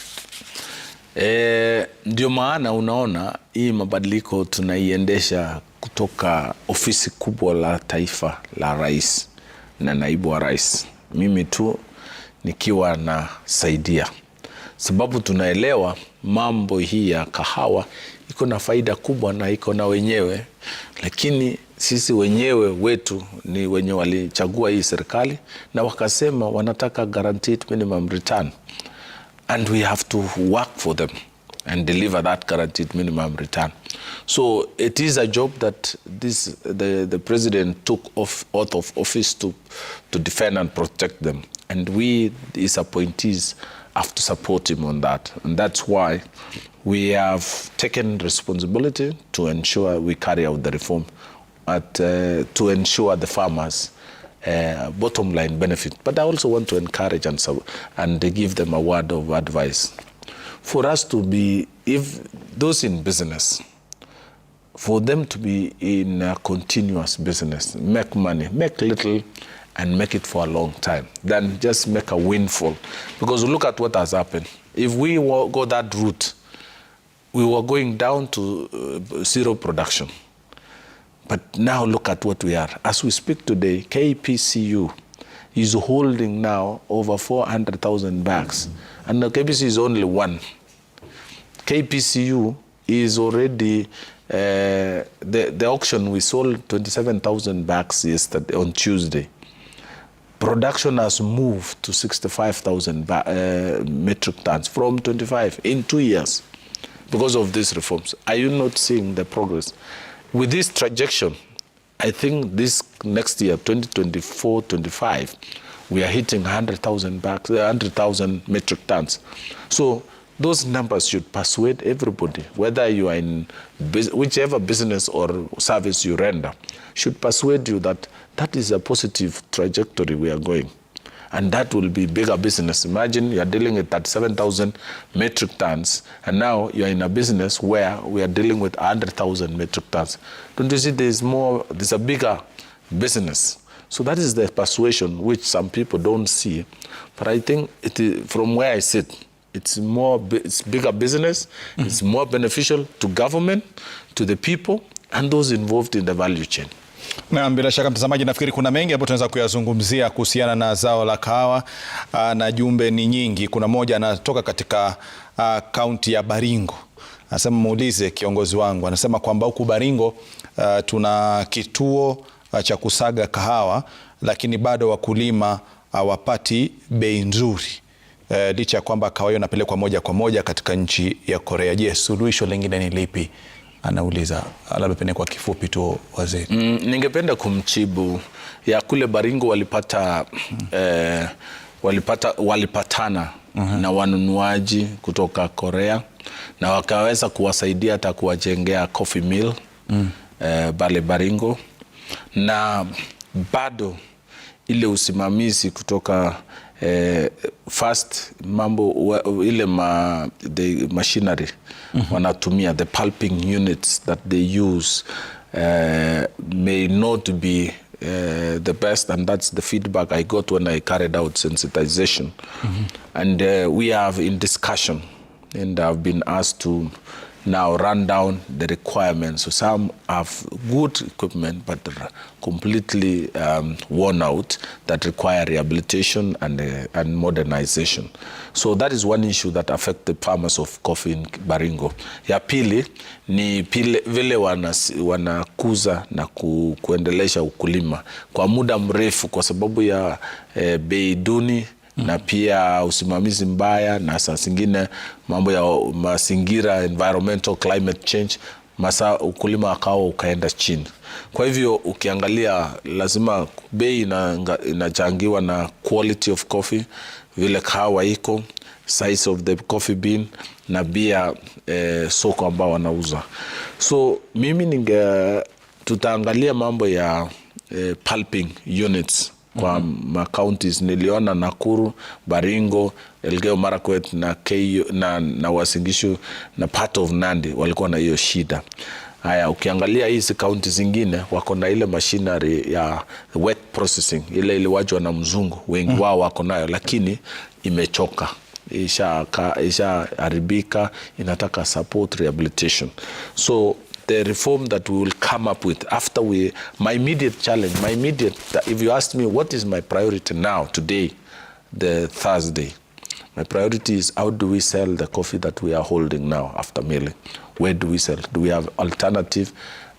Ndio maana unaona hii mabadiliko tunaiendesha kutoka ofisi kubwa la taifa la rais na naibu wa rais, mimi tu nikiwa na saidia, sababu tunaelewa mambo hii ya kahawa iko na faida kubwa na iko na wenyewe, lakini sisi wenyewe wetu ni wenye walichagua hii serikali na wakasema wanataka guaranteed minimum return, and we have to work for them and deliver that guaranteed minimum return. So it is a job that the president took oath of office to defend and protect them, and we, his appointees, have to support him on that. And that's why we have taken responsibility to ensure we carry out the reform to ensure the farmers bottom line benefit. But I also want to encourage and give them a word of advice. For us to be, if those in business, for them to be in a continuous business, make money, make little and make it for a long time than just make a windfall. Because look at what has happened. If we go that route, we were going down to zero production. But now look at what we are. As we speak today, KPCU is holding now over 400,000 bags. And the KPCU is only one. KPCU is already, the auction, we sold 27,000 bags yesterday, on Tuesday. Production has moved to 65,000 metric tons from 25 in 2 years because of these reforms. Are you not seeing the progress? With this trajectory, I think this next year, 2024-25, we are hitting 100,000 bags, 100,000 metric tons. So those numbers should persuade everybody, whether you are in whichever business or service you render, should persuade you that that is a positive trajectory we are going. And that will be bigger business. Imagine you are dealing with 37,000 metric tons, and now you are in a business where we are dealing with 100,000 metric tons. Don't you see there's a bigger business? So that is the persuasion which some people don't see. But I think it is, from where I sit, it's bigger business, it's more beneficial to government, to the people, and those involved in the value chain. Na bila shaka mtazamaji, nafikiri kuna mengi ambayo tunaweza kuyazungumzia kuhusiana na zao la kahawa, na jumbe ni nyingi. Kuna moja anatoka katika kaunti ya Baringo. Anasema muulize kiongozi wangu. Anasema kwamba huku Baringo tuna kituo cha kusaga kahawa, lakini bado wakulima hawapati bei nzuri. Licha kwamba kahawa hiyo inapelekwa moja kwa moja katika nchi ya Korea. Je, suluhisho lingine ni lipi? Anauliza, labda pengine kwa kifupi tu waziri. Ningependa kumchibu ya kule Baringo walipatana na wanunuaji kutoka Korea na wakaweza kuwasaidia hata kuwajengea coffee mill bale Baringo, na bado ile usimamizi kutoka first mambo ile the machinery wanatumia, the pulping units that they use may not be the best, and that's the feedback I got when I carried out sensitization. And we have in discussion, and I've been asked to now run down the requirements. So some have good equipment but completely worn out, that require rehabilitation and modernization. So that is one issue that affects the farmers of coffee in Baringo. Ya pili ni vile wanakuza na kuendelesha ukulima kwa muda mrefu kwa sababu ya bei duni na pia usimamizi mbaya, na saa zingine mambo ya mazingira, environmental climate change, ukulima akawa ukaenda chini. Kwa hivyo ukiangalia, lazima bei inachangiwa na quality of coffee, vile kahawa iko, size of the coffee bean, na pia soko ambao wanauza. So mimi tutaangalia mambo ya pulping units kwa counties. Niliona Nakuru, Baringo, Elgeyo Marakwet na Uasin Gishu na part of Nandi walikuwa na hiyo shida. Haya, ukiangalia hizi counties zingine wako na ile machinery ya wet processing, ile iliwajwa na mzungu, wengi wao wako nayo, lakini imechoka, isha haribika, inataka support rehabilitation. So the reform that we will come up with after my immediate challenge, if you ask me what is my priority now, today, the Thursday, my priority is how do we sell the coffee that we are holding now after milling? Where do we sell? Do we have alternative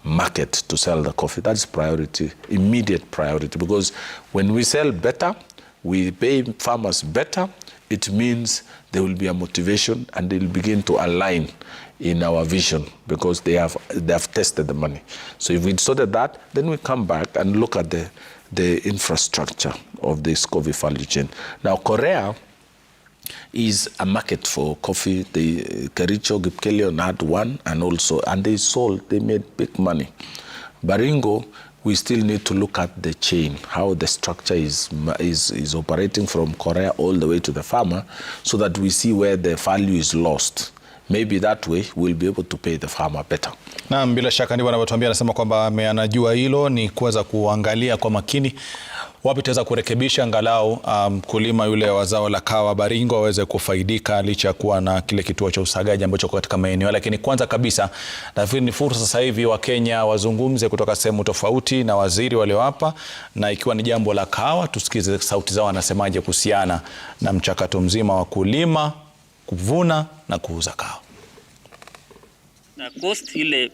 market to sell the coffee? That's priority, immediate priority, because when we sell better, we pay farmers better, it means there will be a motivation and they'll begin to align in our vision, because they have tested the money. So if we sorted that, then we come back and look at the infrastructure of this coffee value chain. Now, Korea is a market for coffee. The Kericho, Gipkelion had one, and they sold, they made big money. Baringo, we still need to look at the chain, how the structure is operating from Korea all the way to the farmer, so that we see where the value is lost. Maybe that way we'll be able to pay the farmer better. Na bila shaka ndivyo anavyotuambia, anasema kwamba anajua hilo ni kuweza kuangalia kwa makini wapi tutaweza kurekebisha angalau mkulima yule wa zao la kahawa Baringo aweze kufaidika licha kuwa na kile kituo cha usagaji ambacho katika maeneo. Lakini kwanza kabisa nafikiri ni fursa sasa hivi Wakenya wazungumze kutoka sehemu tofauti na waziri walio hapa, na ikiwa ni jambo la kahawa tusikize sauti zao wanasemaje kuhusiana na mchakato mzima wa kulima, kuvuna na kuuza kahawa. Na cost ile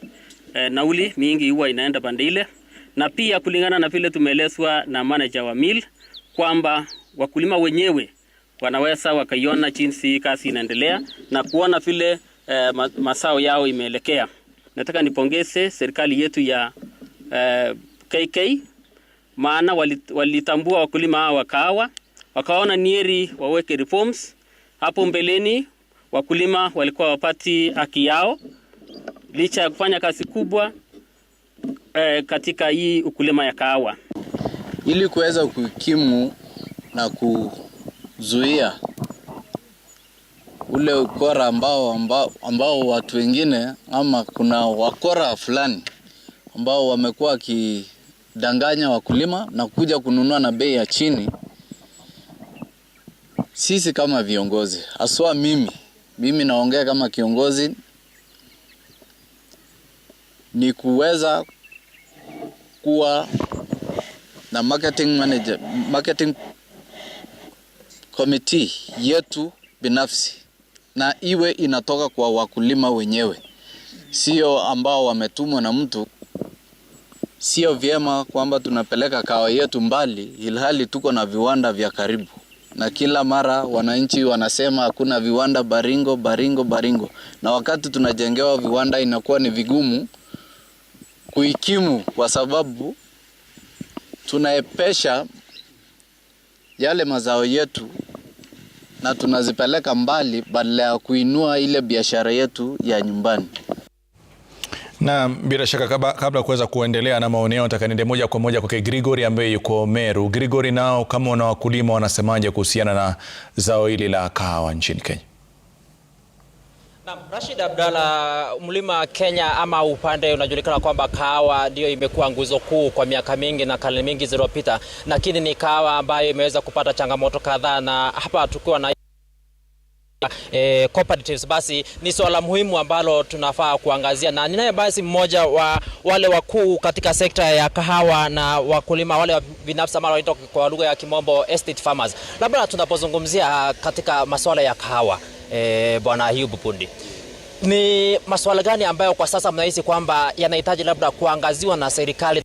nauli mingi huwa inaenda pande ile, na pia kulingana na vile tumeelezwa na manager wa mill kwamba wakulima wenyewe wanaweza wakaiona jinsi kazi inaendelea na kuona vile masao yao imeelekea. Nataka nipongeze serikali yetu ya KK, maana walitambua wakulima hawa wa kahawa, wakaona nieri waweke reforms. Hapo mbeleni wakulima walikuwa wapati haki yao licha ya kufanya kazi kubwa katika hii ukulima ya kahawa. Ili kuweza kukimu na kuzuia ule ukora ambao watu wengine ama kuna wakora fulani ambao wamekuwa wakidanganya wakulima na kuja kununua na bei ya chini. Sisi kama viongozi, haswa mimi naongea kama kiongozi, ni kuweza kuwa na marketing committee yetu binafsi, na iwe inatoka kwa wakulima wenyewe, sio ambao wametumwa na mtu. Sio vyema kwamba tunapeleka kahawa yetu mbali ilhali tuko na viwanda vya karibu, na kila mara wananchi wanasema hakuna viwanda Baringo, na wakati tunajengewa viwanda inakuwa ni vigumu kuikimu kwa sababu tunaepesha yale mazao yetu na tunazipeleka mbali badala ya kuinua ile biashara yetu ya nyumbani. Na bila shaka kabla kuweza kuendelea na maoni yao, nataka niende moja kwa moja kwa Gregory ambaye yuko Meru. Gregory, nao kama wana wakulima wanasemaje kuhusiana na zao hili la kahawa nchini Kenya? Na Rashid Abdalla, mlima Kenya ama upande unajulikana kwamba kahawa ndio imekuwa nguzo kuu kwa miaka mingi na karne mingi zilizopita, lakini ni kahawa ambayo imeweza kupata changamoto kadhaa, na hapa tukiwa na cooperatives basi ni swala muhimu ambalo tunafaa kuangazia, na ninaye basi mmoja wa wale wakuu katika sekta ya kahawa na wakulima wale binafsi ambao wanaitwa kwa lugha ya kimombo estate farmers. Labda tunapozungumzia katika masuala ya kahawa, Bwana Ayubu Pundi, ni masuala gani ambayo kwa sasa mnahisi kwamba yanahitaji labda kuangaziwa na serikali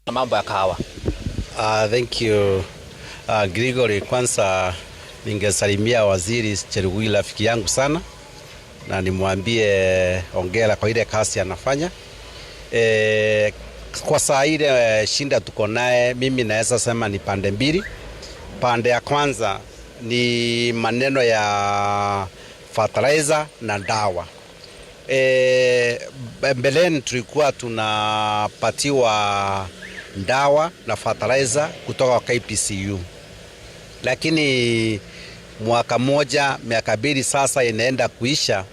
na mambo ya kahawa? Thank you Gregory. Kwanza ningesalimia waziri Cherugui, rafiki yangu sana, na nimwambie hongera kwa ile kazi anafanya. Kwa saa ile shinda tuko naye, mimi naweza sema ni pande mbili. Pande ya kwanza ni maneno ya fertilizer na dawa. Mbeleni tulikuwa tunapatiwa dawa na fertilizer kutoka kwa KPCU, lakini mwaka moja miaka mbili sasa inaenda kuisha,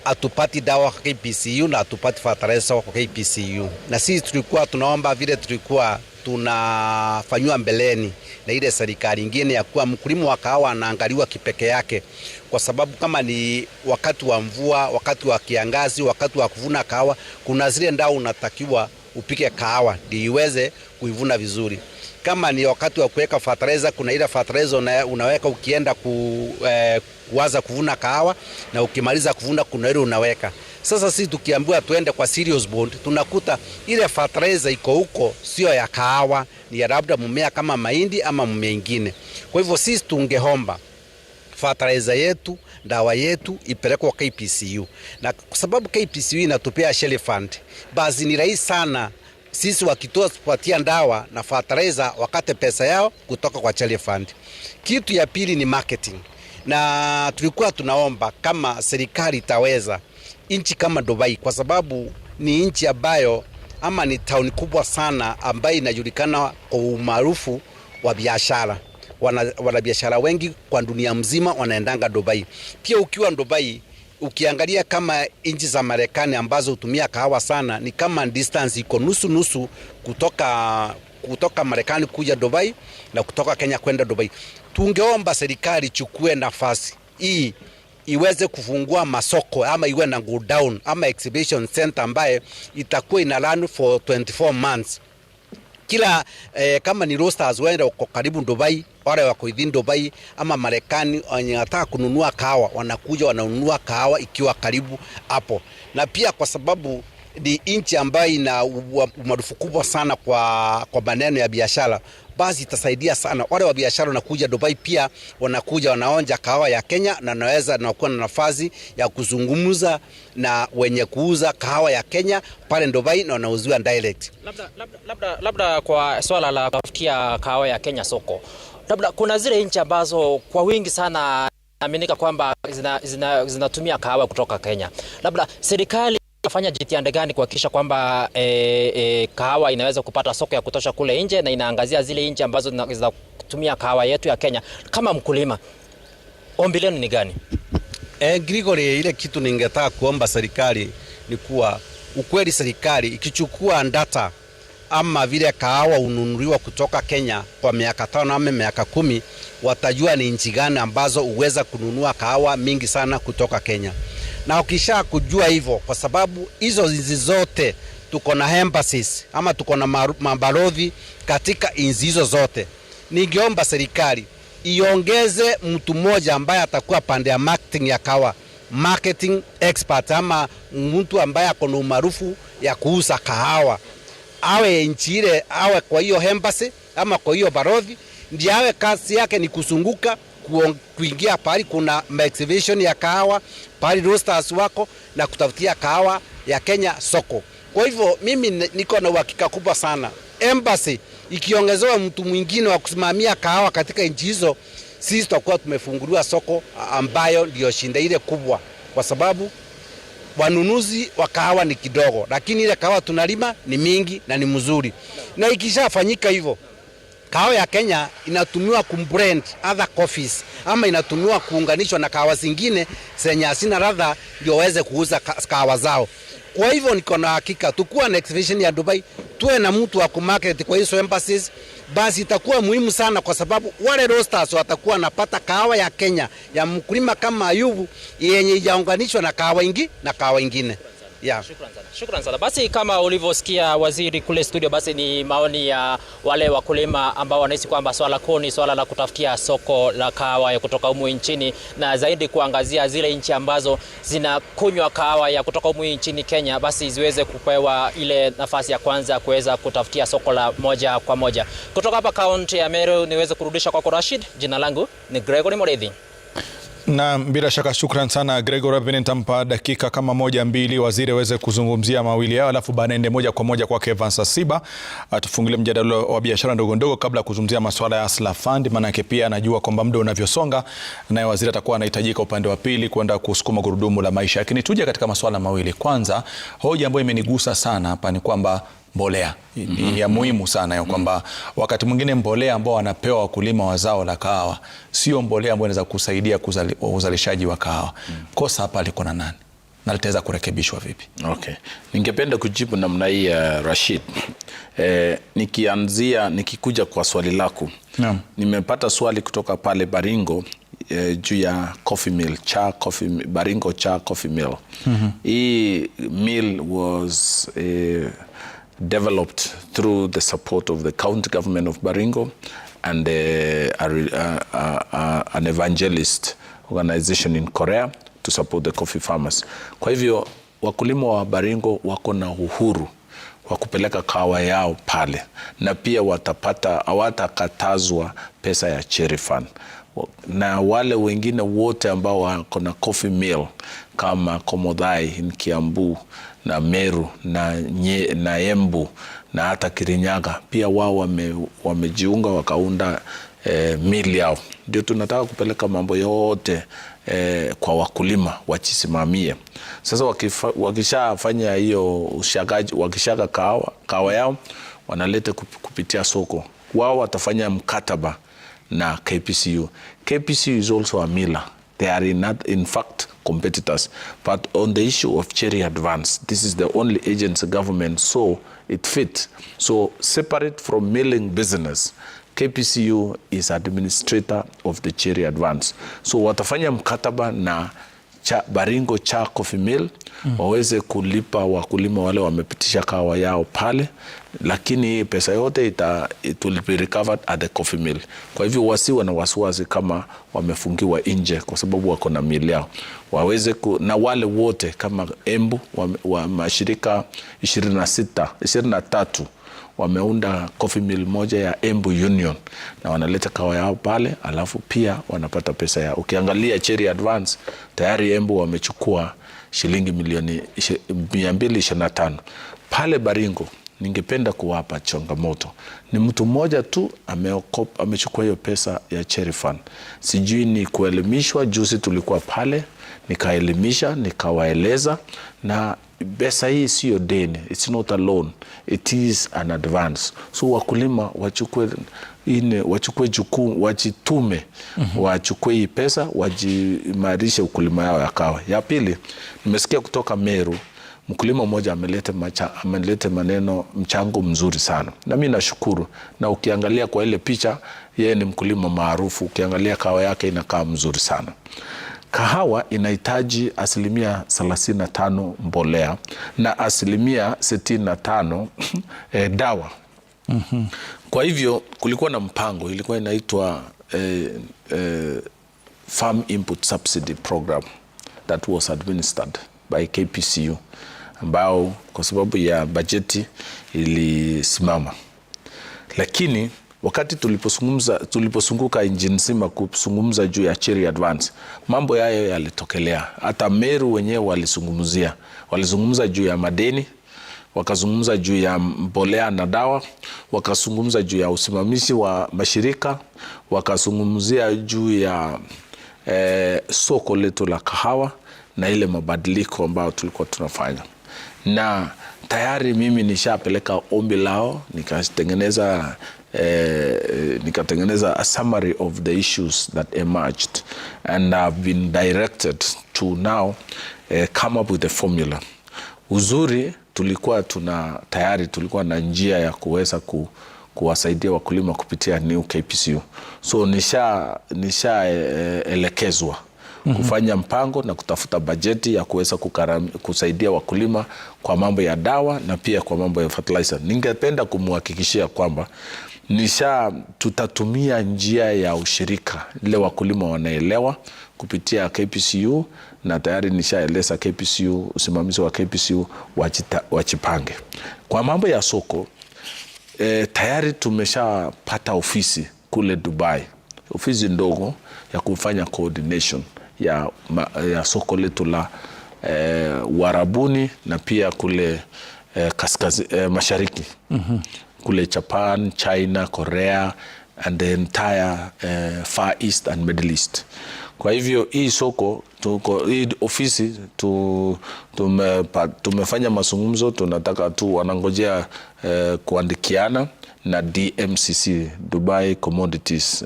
atupati dawa kwa KPCU na atupati fertilizer kwa KPCU. Na sisi tulikuwa tunaomba vile tulikuwa tunafanywa mbeleni na ile serikali nyingine ya kuwa mkulima wa kahawa anaangaliwa kipeke yake, kwa sababu kama ni wakati wa mvua, wakati wa kiangazi, wakati wa kuvuna kahawa, kuna zile ndao unatakiwa upike kahawa ndio iweze kuivuna vizuri. Kama ni wakati wa kuweka fertilizer, kuna ile fertilizer unaweka ukienda kuanza kuvuna kahawa, na ukimaliza kuvuna kuna ile unaweka. Sasa sisi tukiambiwa tuende kwa serious bond, tunakuta ile fertilizer iko huko sio ya kahawa, ni ya labda mmea kama mahindi ama mmea mwingine. Kwa hivyo sisi tungeomba fertilizer yetu, dawa yetu ipelekwe kwa KPCU, na kwa sababu KPCU inatupea shell fund, basi ni rahisi sana sisi wakitoa kupatia dawa na fertilizer wakate pesa yao kutoka kwa shell fund. Kitu ya pili ni marketing, na tulikuwa tunaomba kama serikali itaweza nchi kama Dubai, kwa sababu ni nchi ambayo ama ni town kubwa sana ambayo inajulikana kwa umaarufu wa biashara. Wana biashara wengi kwa dunia mzima wanaendanga Dubai. Pia ukiwa Dubai, ukiangalia kama nchi za Marekani ambazo hutumia kahawa sana, ni kama distance iko nusu kutoka kutoka Marekani kuja Dubai na kutoka Kenya kwenda Dubai. Tungeomba serikali chukue nafasi hii iweze kufungua masoko ama iwe na go down ama exhibition center ambaye itakuwa ina run for 24 months. Kila kama ni roasters wende wako karibu Dubai, wale wako within Dubai ama Marekani wenye wanataka kununua kahawa wanakuja wananunua kahawa ikiwa karibu hapo. Na pia kwa sababu ni nchi ambayo ina umaarufu kubwa sana kwa maneno ya biashara, basi itasaidia sana. Wale wa biashara wanakuja Dubai pia wanakuja wanaonja kahawa ya Kenya na naweza na kuwa na nafasi ya kuzungumza na wenye kuuza kahawa ya Kenya pale Dubai na wanauziwa direct. Labda kwa swala la kutafutia kahawa ya Kenya soko. Labda kuna zile nchi ambazo kwa wingi sana naaminika kwamba zinatumia kahawa kutoka Kenya. Labda serikali fanya jitihada gani kuhakikisha kwamba kahawa inaweza kupata soko ya kutosha kule nje na inaangazia zile nchi ambazo zinatumia kahawa yetu ya Kenya? Kama mkulima, ombi lenu ni gani? Gregory, ile kitu ningetaka kuomba serikali ni kuwa ukweli serikali ikichukua data ama vile kahawa ununuliwa kutoka Kenya kwa miaka 5 ama miaka 10, watajua ni nchi gani ambazo uweza kununua kahawa mingi sana kutoka Kenya. Na ukisha kujua hivyo, kwa sababu hizo nchi zote tuko na embassies ama tuko na mabalozi katika nchi hizo zote, ningeomba serikali iongeze mtu mmoja ambaye atakuwa pande ya marketing ya kahawa, marketing expert ama mtu ambaye ako na umaarufu ya kuuza kahawa, awe nchi ile, awe kwa hiyo embassy ama kwa hiyo balozi, ndiye awe kazi yake ni kusunguka kuingia pale kuna exhibition ya kahawa pale roasters wako na kutafutia kahawa ya Kenya soko. Kwa hivyo mimi niko na uhakika kubwa sana, embassy ikiongezewa mtu mwingine wa kusimamia kahawa katika nchi hizo, sisi tutakuwa tumefunguliwa soko ambayo ndio shinda ile kubwa, kwa sababu wanunuzi wa kahawa ni kidogo, lakini ile kahawa tunalima ni mingi na ni mzuri. Na ikishafanyika hivyo, kahawa ya Kenya inatumiwa kumblend other coffees ama inatumiwa kuunganishwa na kahawa zingine zenye hasina ladha ndio waweze kuuza kahawa zao. Kwa hivyo niko na hakika tukuwa na exhibition ya Dubai, tuwe na mtu wa kumarket kwa hizo embassies, basi itakuwa muhimu sana, kwa sababu wale roasters watakuwa wanapata kahawa ya Kenya ya mkulima kama Ayubu yenye ijaunganishwa na kahawa ingine. Yeah. Shukran sana. Basi kama ulivyosikia waziri kule studio, basi ni maoni ya wale wakulima ambao wanahisi kwamba swala kuu ni swala la kutafutia soko la kahawa ya kutoka humu nchini, na zaidi kuangazia zile nchi ambazo zinakunywa kahawa ya kutoka humu nchini Kenya, basi ziweze kupewa ile nafasi ya kwanza kuweza kutafutia soko la moja kwa moja. Kutoka hapa kaunti ya Meru niweze kurudisha kwa Rashid. Jina langu ni Gregory Morethi. Na bila shaka shukran sana Gregory. Vile nitampa dakika kama 1-2 waziri aweze kuzungumzia mawili yao, alafu baadaye ende moja kwa moja kwa Evans Asiba atufungulie mjadala wa biashara ndogo ndogo kabla kuzungumzia masuala ya Asla Fund, maana yake pia anajua kwamba muda unavyosonga naye waziri atakuwa anahitajika upande wa pili kwenda kusukuma gurudumu la maisha. Lakini tuje katika masuala mawili. Kwanza, hoja ambayo imenigusa sana hapa ni kwamba mbolea ya muhimu sana ya kwamba wakati mwingine mbolea ambao wanapewa wakulima wa zao la kahawa sio mbolea ambayo inaweza kusaidia uzalishaji wa kahawa. Kosa hapa liko na nani na litaweza kurekebishwa vipi? Okay. Ningependa kujibu namna hii ya Rashid. Nikikuja kwa swali lako. Naam. Nimepata swali kutoka pale Baringo juu ya coffee mill, Baringo cha coffee mill. Hii mill was developed through the support of the county government of Baringo and an evangelist organization in Korea to support the coffee farmers. Kwa hivyo wakulima wa Baringo wako na uhuru wa kupeleka kahawa yao pale, na pia hawatakatazwa pesa ya cherry fund. Na wale wengine wote ambao wako na coffee mill kama Komodhai in Kiambu na Meru na Embu na hata Kirinyaga pia wao wamejiunga wakaunda mill yao. Ndio tunataka kupeleka mambo yote kwa wakulima wachisimamie. Sasa wakishafanya hiyo ushagaji, wakishaga kahawa yao wanaleta kupitia soko, wao watafanya mkataba na KPCU. KPCU is also a miller. They are in fact competitors. But on the issue of cherry advance, this is the only agency government saw it fit. So separate from milling business, KPCU is administrator of the cherry advance. So watafanya mkataba na Baringo cha coffee mill waweze kulipa wakulima wale wamepitisha kahawa yao pale, lakini pesa yote it will be recovered at the coffee mill. Kwa hivyo wasiwe na wasiwasi kama wamefungiwa nje kwa sababu wako na mill yao. Waweze na wale wote kama Embu wa mashirika 23 wameunda coffee mill moja ya Embu Union na wanaleta kahawa yao pale, alafu pia wanapata pesa yao. Ukiangalia cherry advance tayari Embu wamechukua shilingi milioni 225. Pale Baringo ningependa kuwapa changamoto. Ni mtu mmoja tu amechukua hiyo pesa ya cherry fund. Sijui ni kuelimishwa, juzi tulikuwa pale nikaelimisha, nikawaeleza, na pesa hii sio deni, it's not a loan, it is an advance. So wakulima wachukue jukumu, wajitume, wachukue hii pesa, wajimarishe ukulima yao ya kahawa. Ya pili, nimesikia kutoka Meru, mkulima mmoja ameleta mchango mzuri sana. Na mimi nashukuru. Na ukiangalia kwa ile picha, yeye ni mkulima maarufu, ukiangalia kahawa yake inakaa mzuri sana. Kahawa inahitaji 35% mbolea na 65% dawa. Kwa hivyo kulikuwa na mpango, ilikuwa inaitwa Farm Input Subsidy Program that was administered by KPCU, ambao kwa sababu ya bajeti ilisimama. Lakini wakati tuliposunguka nchi nzima kuzungumza juu ya cherry advance, mambo yayo yalitokelea. Hata Meru wenyewe walizungumza juu ya madeni, wakazungumza juu ya mbolea na dawa, wakazungumza juu ya usimamizi wa mashirika, wakazungumzia juu ya soko letu la kahawa na ile mabadiliko ambayo tulikuwa tunafanya. Na tayari mimi nishapeleka ombi lao, nikatengeneza a summary of the issues that emerged, and I've been directed to now come up with a formula. Uzuri tulikuwa tulikuwa na njia ya kuweza kuwasaidia wakulima kupitia new KPCU. So elekezwa kufanya mpango na kutafuta bajeti ya kuweza kusaidia wakulima kwa mambo ya dawa na pia kwa mambo ya fertilizer. Ningependa kumhakikishia kwamba tutatumia njia ya ushirika, ile wakulima wanaelewa kupitia KPCU, na tayari nishaeleza KPCU, usimamizi wa KPCU wajipange. Kwa mambo ya soko, tayari tumeshapata ofisi kule Dubai, ofisi ndogo ya kufanya coordination ya soko letu la Uarabuni na pia kule mashariki. Kule Japan, China, Korea and the entire Far East and Middle East. Kwa hivyo hii soko, hii ofisi tumefanya mazungumzo, tunataka tu wanangojea kuandikiana na DMCC, Dubai Commodities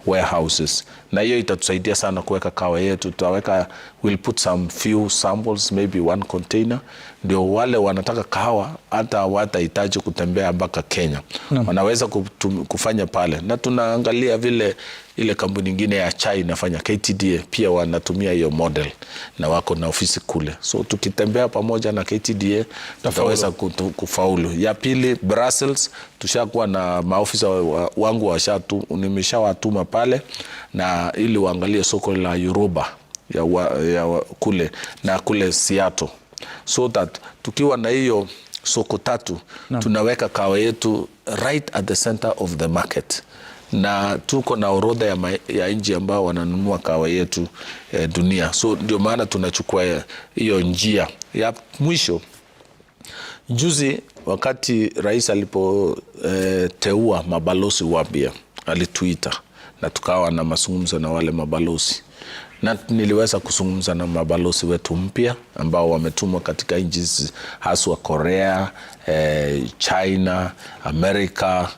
Warehouses. Na hiyo itatusaidia sana kuweka kahawa yetu. We'll put some few samples, maybe 1 container. Ndio wale wanataka kahawa hata watahitaji kutembea mpaka Kenya. Wanaweza kufanya pale. Na tunaangalia vile ile kampuni nyingine ya chai inafanya, KTDA, pia wanatumia hiyo model na wako na ofisi kule. So tukitembea pamoja na KTDA tutaweza kufaulu. Ya pili, Brussels, tushakuwa na maofisa wangu nimeshawatuma pale, na ili waangalie soko la Europa ya kule na kule Seattle, so that tukiwa na hiyo soko 3 tunaweka kahawa yetu right at the center of the market, na tuko na orodha ya nchi ambao wananunua kahawa yetu dunia. So ndio maana tunachukua hiyo njia. Ya mwisho, juzi wakati rais alipoteua mabalozi wapya, alituita na tukawa na mazungumzo na wale mabalozi, Na niliweza kuzungumza na mabalozi wetu mpya ambao wametumwa katika nchi haswa Korea, China, Amerika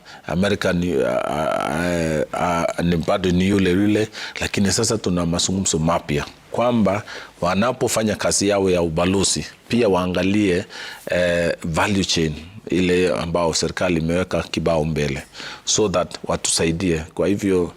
ni bado ni yule, lakini sasa tuna mazungumzo mapya kwamba wanapofanya kazi yao ya ubalozi pia waangalie value chain ile ambao serikali imeweka kibao mbele, so that watusaidie. Kwa hivyo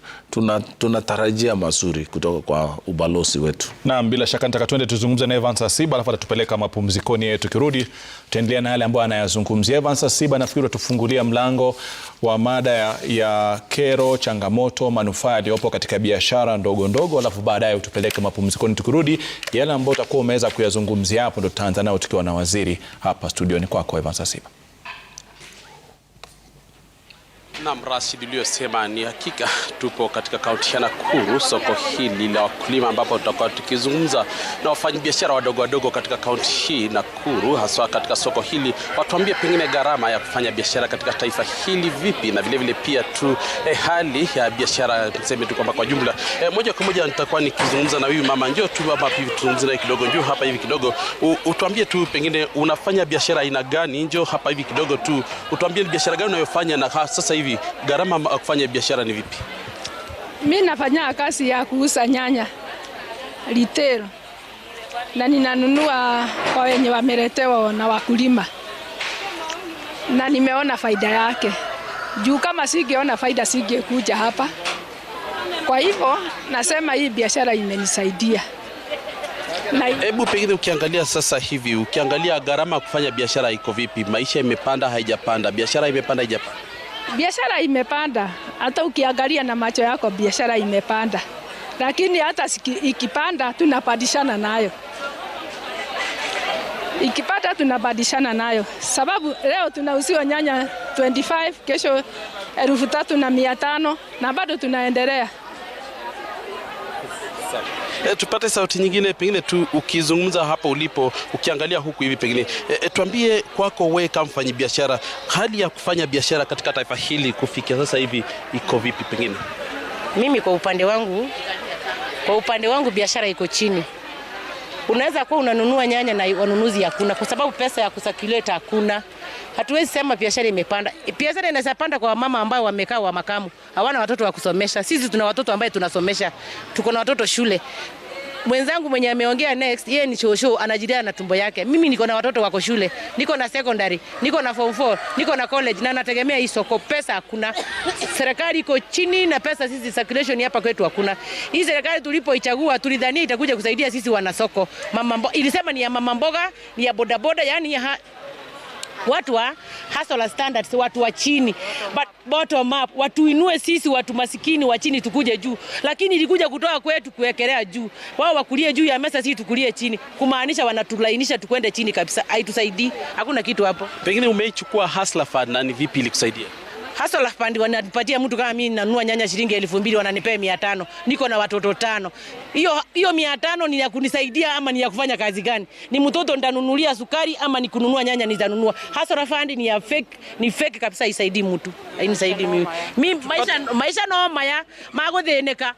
tunatarajia mazuri kutoka kwa ubalozi wetu. Naam, bila shaka nataka tuende tuzungumze na Evans Asiba, alafu atatupeleka mapumzikoni yetu. Tukirudi tutaendelea na yale ambayo anayazungumzia. Evans Asiba, nafikiri tufungulia mlango wa mada ya kero, changamoto, manufaa yaliyopo katika biashara ndogo ndogo, alafu baadaye utupeleke mapumzikoni. Tukirudi yale ambayo utakuwa umeweza kuyazungumzia hapo, ndo tutaanza nao tukiwa na waziri hapa studioni kwako, Evans Asiba. Na Rashid, uliyosema ni hakika. Tupo katika kaunti ya Nakuru, soko hili la wakulima, ambapo tutakuwa tukizungumza na wafanyabiashara wadogo katika kaunti hii Nakuru, haswa katika soko hili. Watuambie pengine gharama ya kufanya biashara katika taifa hili vipi, na vile pia tu hali ya biashara, tuseme tu kwamba kwa jumla. Moja kwa moja nitakuwa nikizungumza na huyu mama. Njoo tu hapa hivi tuzungumze naye kidogo. Njoo hapa hivi kidogo. Utuambie tu pengine unafanya biashara aina gani? Njoo hapa hivi kidogo tu. Utuambie biashara gani unayofanya, na sasa hivi gharama ya kufanya biashara ni vipi? Mimi nafanya kazi ya kuuza nyanya retail, na ninanunua kwa wenye wameletewa na wakulima, na nimeona faida yake. Juu kama singeona faida singekuja hapa. Kwa hivyo nasema hii biashara imenisaidia. Hebu pengine ukiangalia sasa hivi, ukiangalia gharama kufanya biashara iko vipi? Maisha imepanda haijapanda? Biashara imepanda haijapanda? Biashara imepanda. Hata ukiangalia na macho yako biashara imepanda. Lakini hata ikipanda tunabadilishana nayo. Ikipata tunabadilishana nayo. Sababu leo tunauziwa nyanya 25, kesho 3,500 na bado tunaendelea. Tupate sauti nyingine pengine tu ukizungumza hapa ulipo, ukiangalia huku hivi pengine. Tuambie kwako wewe kama mfanyabiashara, hali ya kufanya biashara katika taifa hili kufikia sasa hivi iko vipi pengine? Mimi kwa upande wangu biashara iko chini. Unaweza kuwa unanunua nyanya na wanunuzi hakuna, kwa sababu pesa ya kusakileta hakuna. Hatuwezi sema biashara imepanda. Biashara inaweza panda kwa mama ambao wamekaa wa makamu, hawana watoto wa kusomesha. Sisi tuna watoto ambao tunasomesha. Tuko na watoto shule. Mwenzangu mwenye ameongea next, yeye ni shosho, anajilia na tumbo yake. Mimi niko na watoto wako shule, niko na secondary, niko na form 4, niko na college, na nategemea hii soko. Pesa hakuna. Serikali iko chini na pesa sisi circulation hapa kwetu hakuna. Hii serikali tulipoichagua tulidhania itakuja kusaidia sisi wana soko. Ilisema ni ya mama mboga, ni ya bodaboda, yani watu wa hustle standards, watu wa chini, but bottom up, watu inue sisi watu masikini wa chini tukuje juu. Lakini ilikuja kutoa kwetu kuwekelea juu. Wao wakulie juu ya mesa, sisi tukulie chini, kumaanisha wanatulainisha tukwende chini kabisa. Haitusaidii, hakuna kitu hapo. Pengine umeichukua hustler fund, na ni vipi ilikusaidia? Hustler fund wananipatia mtu kama mimi nanunua nyanya shilingi 2,000 wananipea 500. Niko na watoto 5. Hiyo 500 ni ya kunisaidia ama ni ya kufanya kazi gani? Ni mtoto ndanunulia sukari ama ni kununua nyanya nitanunua? Hustler fund ni ya fake, ni fake kabisa, isaidii mtu. Hainisaidii mimi. Mimi maisha noma ya magodheneka.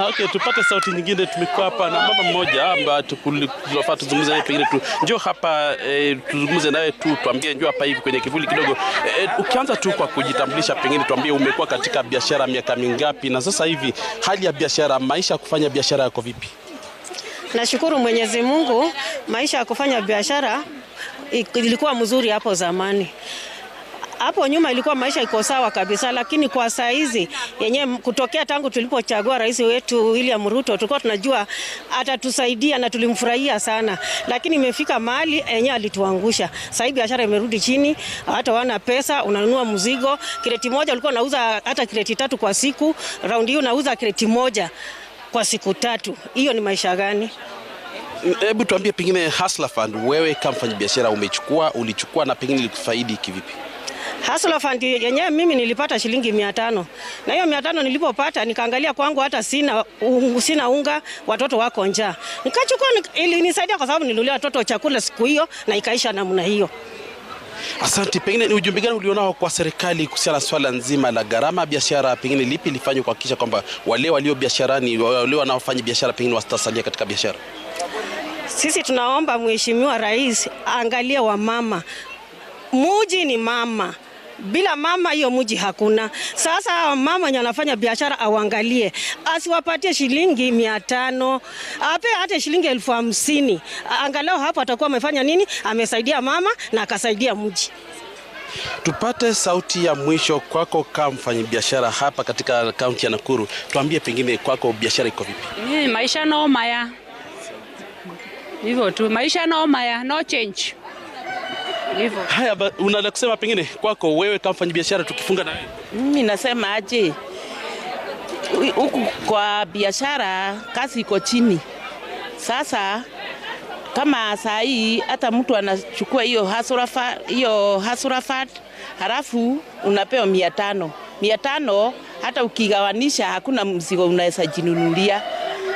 Okay, tupate sauti nyingine. Tumekuwa hapa na mama mmoja ambaye tunafaa tuzungumze naye pengine tu. Njoo hapa tuzungumze naye tu, tuambie, njoo hapa hivi kwenye kivuli kidogo. Ukianza tu kwa kujitambulisha, pengine tuambie umekuwa katika biashara miaka mingapi, na sasa hivi hali ya biashara, maisha ya kufanya biashara yako vipi? Nashukuru Mwenyezi Mungu, maisha ya kufanya biashara ilikuwa mzuri hapo zamani. Hapo nyuma ilikuwa maisha iko sawa kabisa, lakini kwa saa hizi yenyewe kutokea tangu tulipochagua rais wetu William Ruto, tulikuwa tunajua atatusaidia na tulimfurahia sana, lakini imefika mahali yenyewe alituangusha. Sasa hivi biashara imerudi chini, hata wana pesa, unanunua mzigo, kreti moja ulikuwa unauza hata kreti 3 kwa siku, raundi hii unauza kreti moja kwa siku 3. Hiyo ni maisha gani? Hebu tuambie pengine hustler fund, wewe kama mfanyabiashara ulichukua na pengine ilikufaidi kivipi? Hustler fund yenyewe mimi nilipata shilingi 500. Na hiyo 500 nilipopata nikaangalia kwangu hata sina unga, watoto wako njaa. Nikachukua, ilinisaidia kwa sababu ninunulia watoto chakula siku hiyo na ikaisha namna hiyo. Asante. Pengine ni ujumbe gani ulionao kwa serikali kuhusiana na swala nzima la gharama biashara? Pengine lipi lifanywe kuhakikisha kwamba wale walio biasharani, wale wanaofanya biashara pengine watasalia katika biashara? Sisi tunaomba Mheshimiwa Rais angalie wamama. Muji ni mama. Bila mama hiyo muji hakuna. Sasa mama wenye anafanya biashara awangalie. Asiwapatie shilingi 500. Ape hata shilingi 50,000. Angalau hapo atakuwa amefanya nini? Amesaidia mama na akasaidia muji. Tupate sauti ya mwisho kwako kama mfanyabiashara hapa katika kaunti ya Nakuru. Tuambie pengine kwako biashara iko vipi? Maisha no maya. Hivyo tu, maisha no maya, no change. Hivyo. Haya, unataka kusema pengine kwako wewe kama mfanyabiashara tukifunga na wewe? Mimi nasema aje, huku kwa biashara kazi iko chini. Sasa kama saa hii hata mtu anachukua hiyo hasura fund, halafu unapewa 500. 500 hata ukigawanisha hakuna mzigo unaweza jinunulia.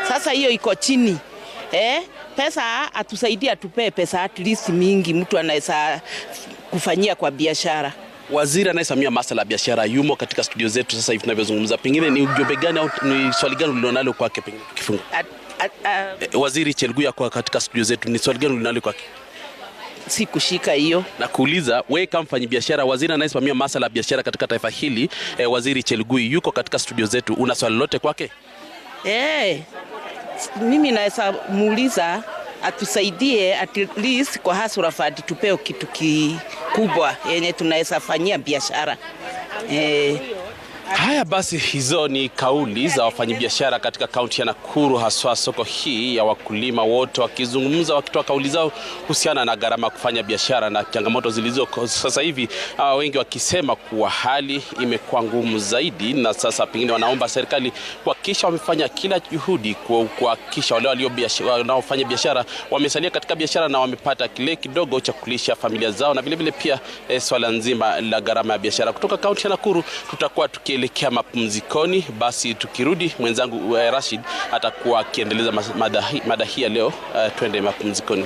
Sasa hiyo iko chini. Pesa atusaidia, tupee pesa at least mingi mtu anaweza kufanyia kwa biashara. Waziri anayesimamia masuala ya biashara yumo katika studio zetu sasa hivi tunavyozungumza. Pengine ni ujumbe gani au ni swali gani ulilonalo kwake pengine tukifunga? Waziri Chelugui kwa katika studio zetu, ni swali gani ulilonalo kwake? Sikushika hiyo. Na kuuliza wewe kama mfanyabiashara, waziri anayesimamia masuala ya biashara katika taifa hili, Waziri Chelugui yuko katika studio zetu, una swali lolote kwake? Mimi naweza muuliza atusaidie at least kwa hasura fund, tupeo kitu kikubwa yenye tunaweza fanyia biashara. Haya basi, hizo ni kauli za wafanyabiashara katika kaunti ya Nakuru, haswa soko hii ya wakulima, wote wakizungumza, wakitoa kauli zao kuhusiana na gharama kufanya biashara na changamoto zilizo sasa hivi, wengi wakisema kuwa hali imekuwa ngumu zaidi, na sasa pengine wanaomba serikali kuhakikisha wamefanya kila juhudi kuhakikisha wale wanaofanya biashara wamesalia katika biashara na wamepata kile kidogo cha kulisha familia zao, na vile vile pia swala nzima la gharama ya biashara. Kutoka kaunti ya Nakuru tutakuwa tukielekea mapumzikoni. Basi tukirudi mwenzangu Rashid atakuwa akiendeleza mada hii leo. Twende mapumzikoni.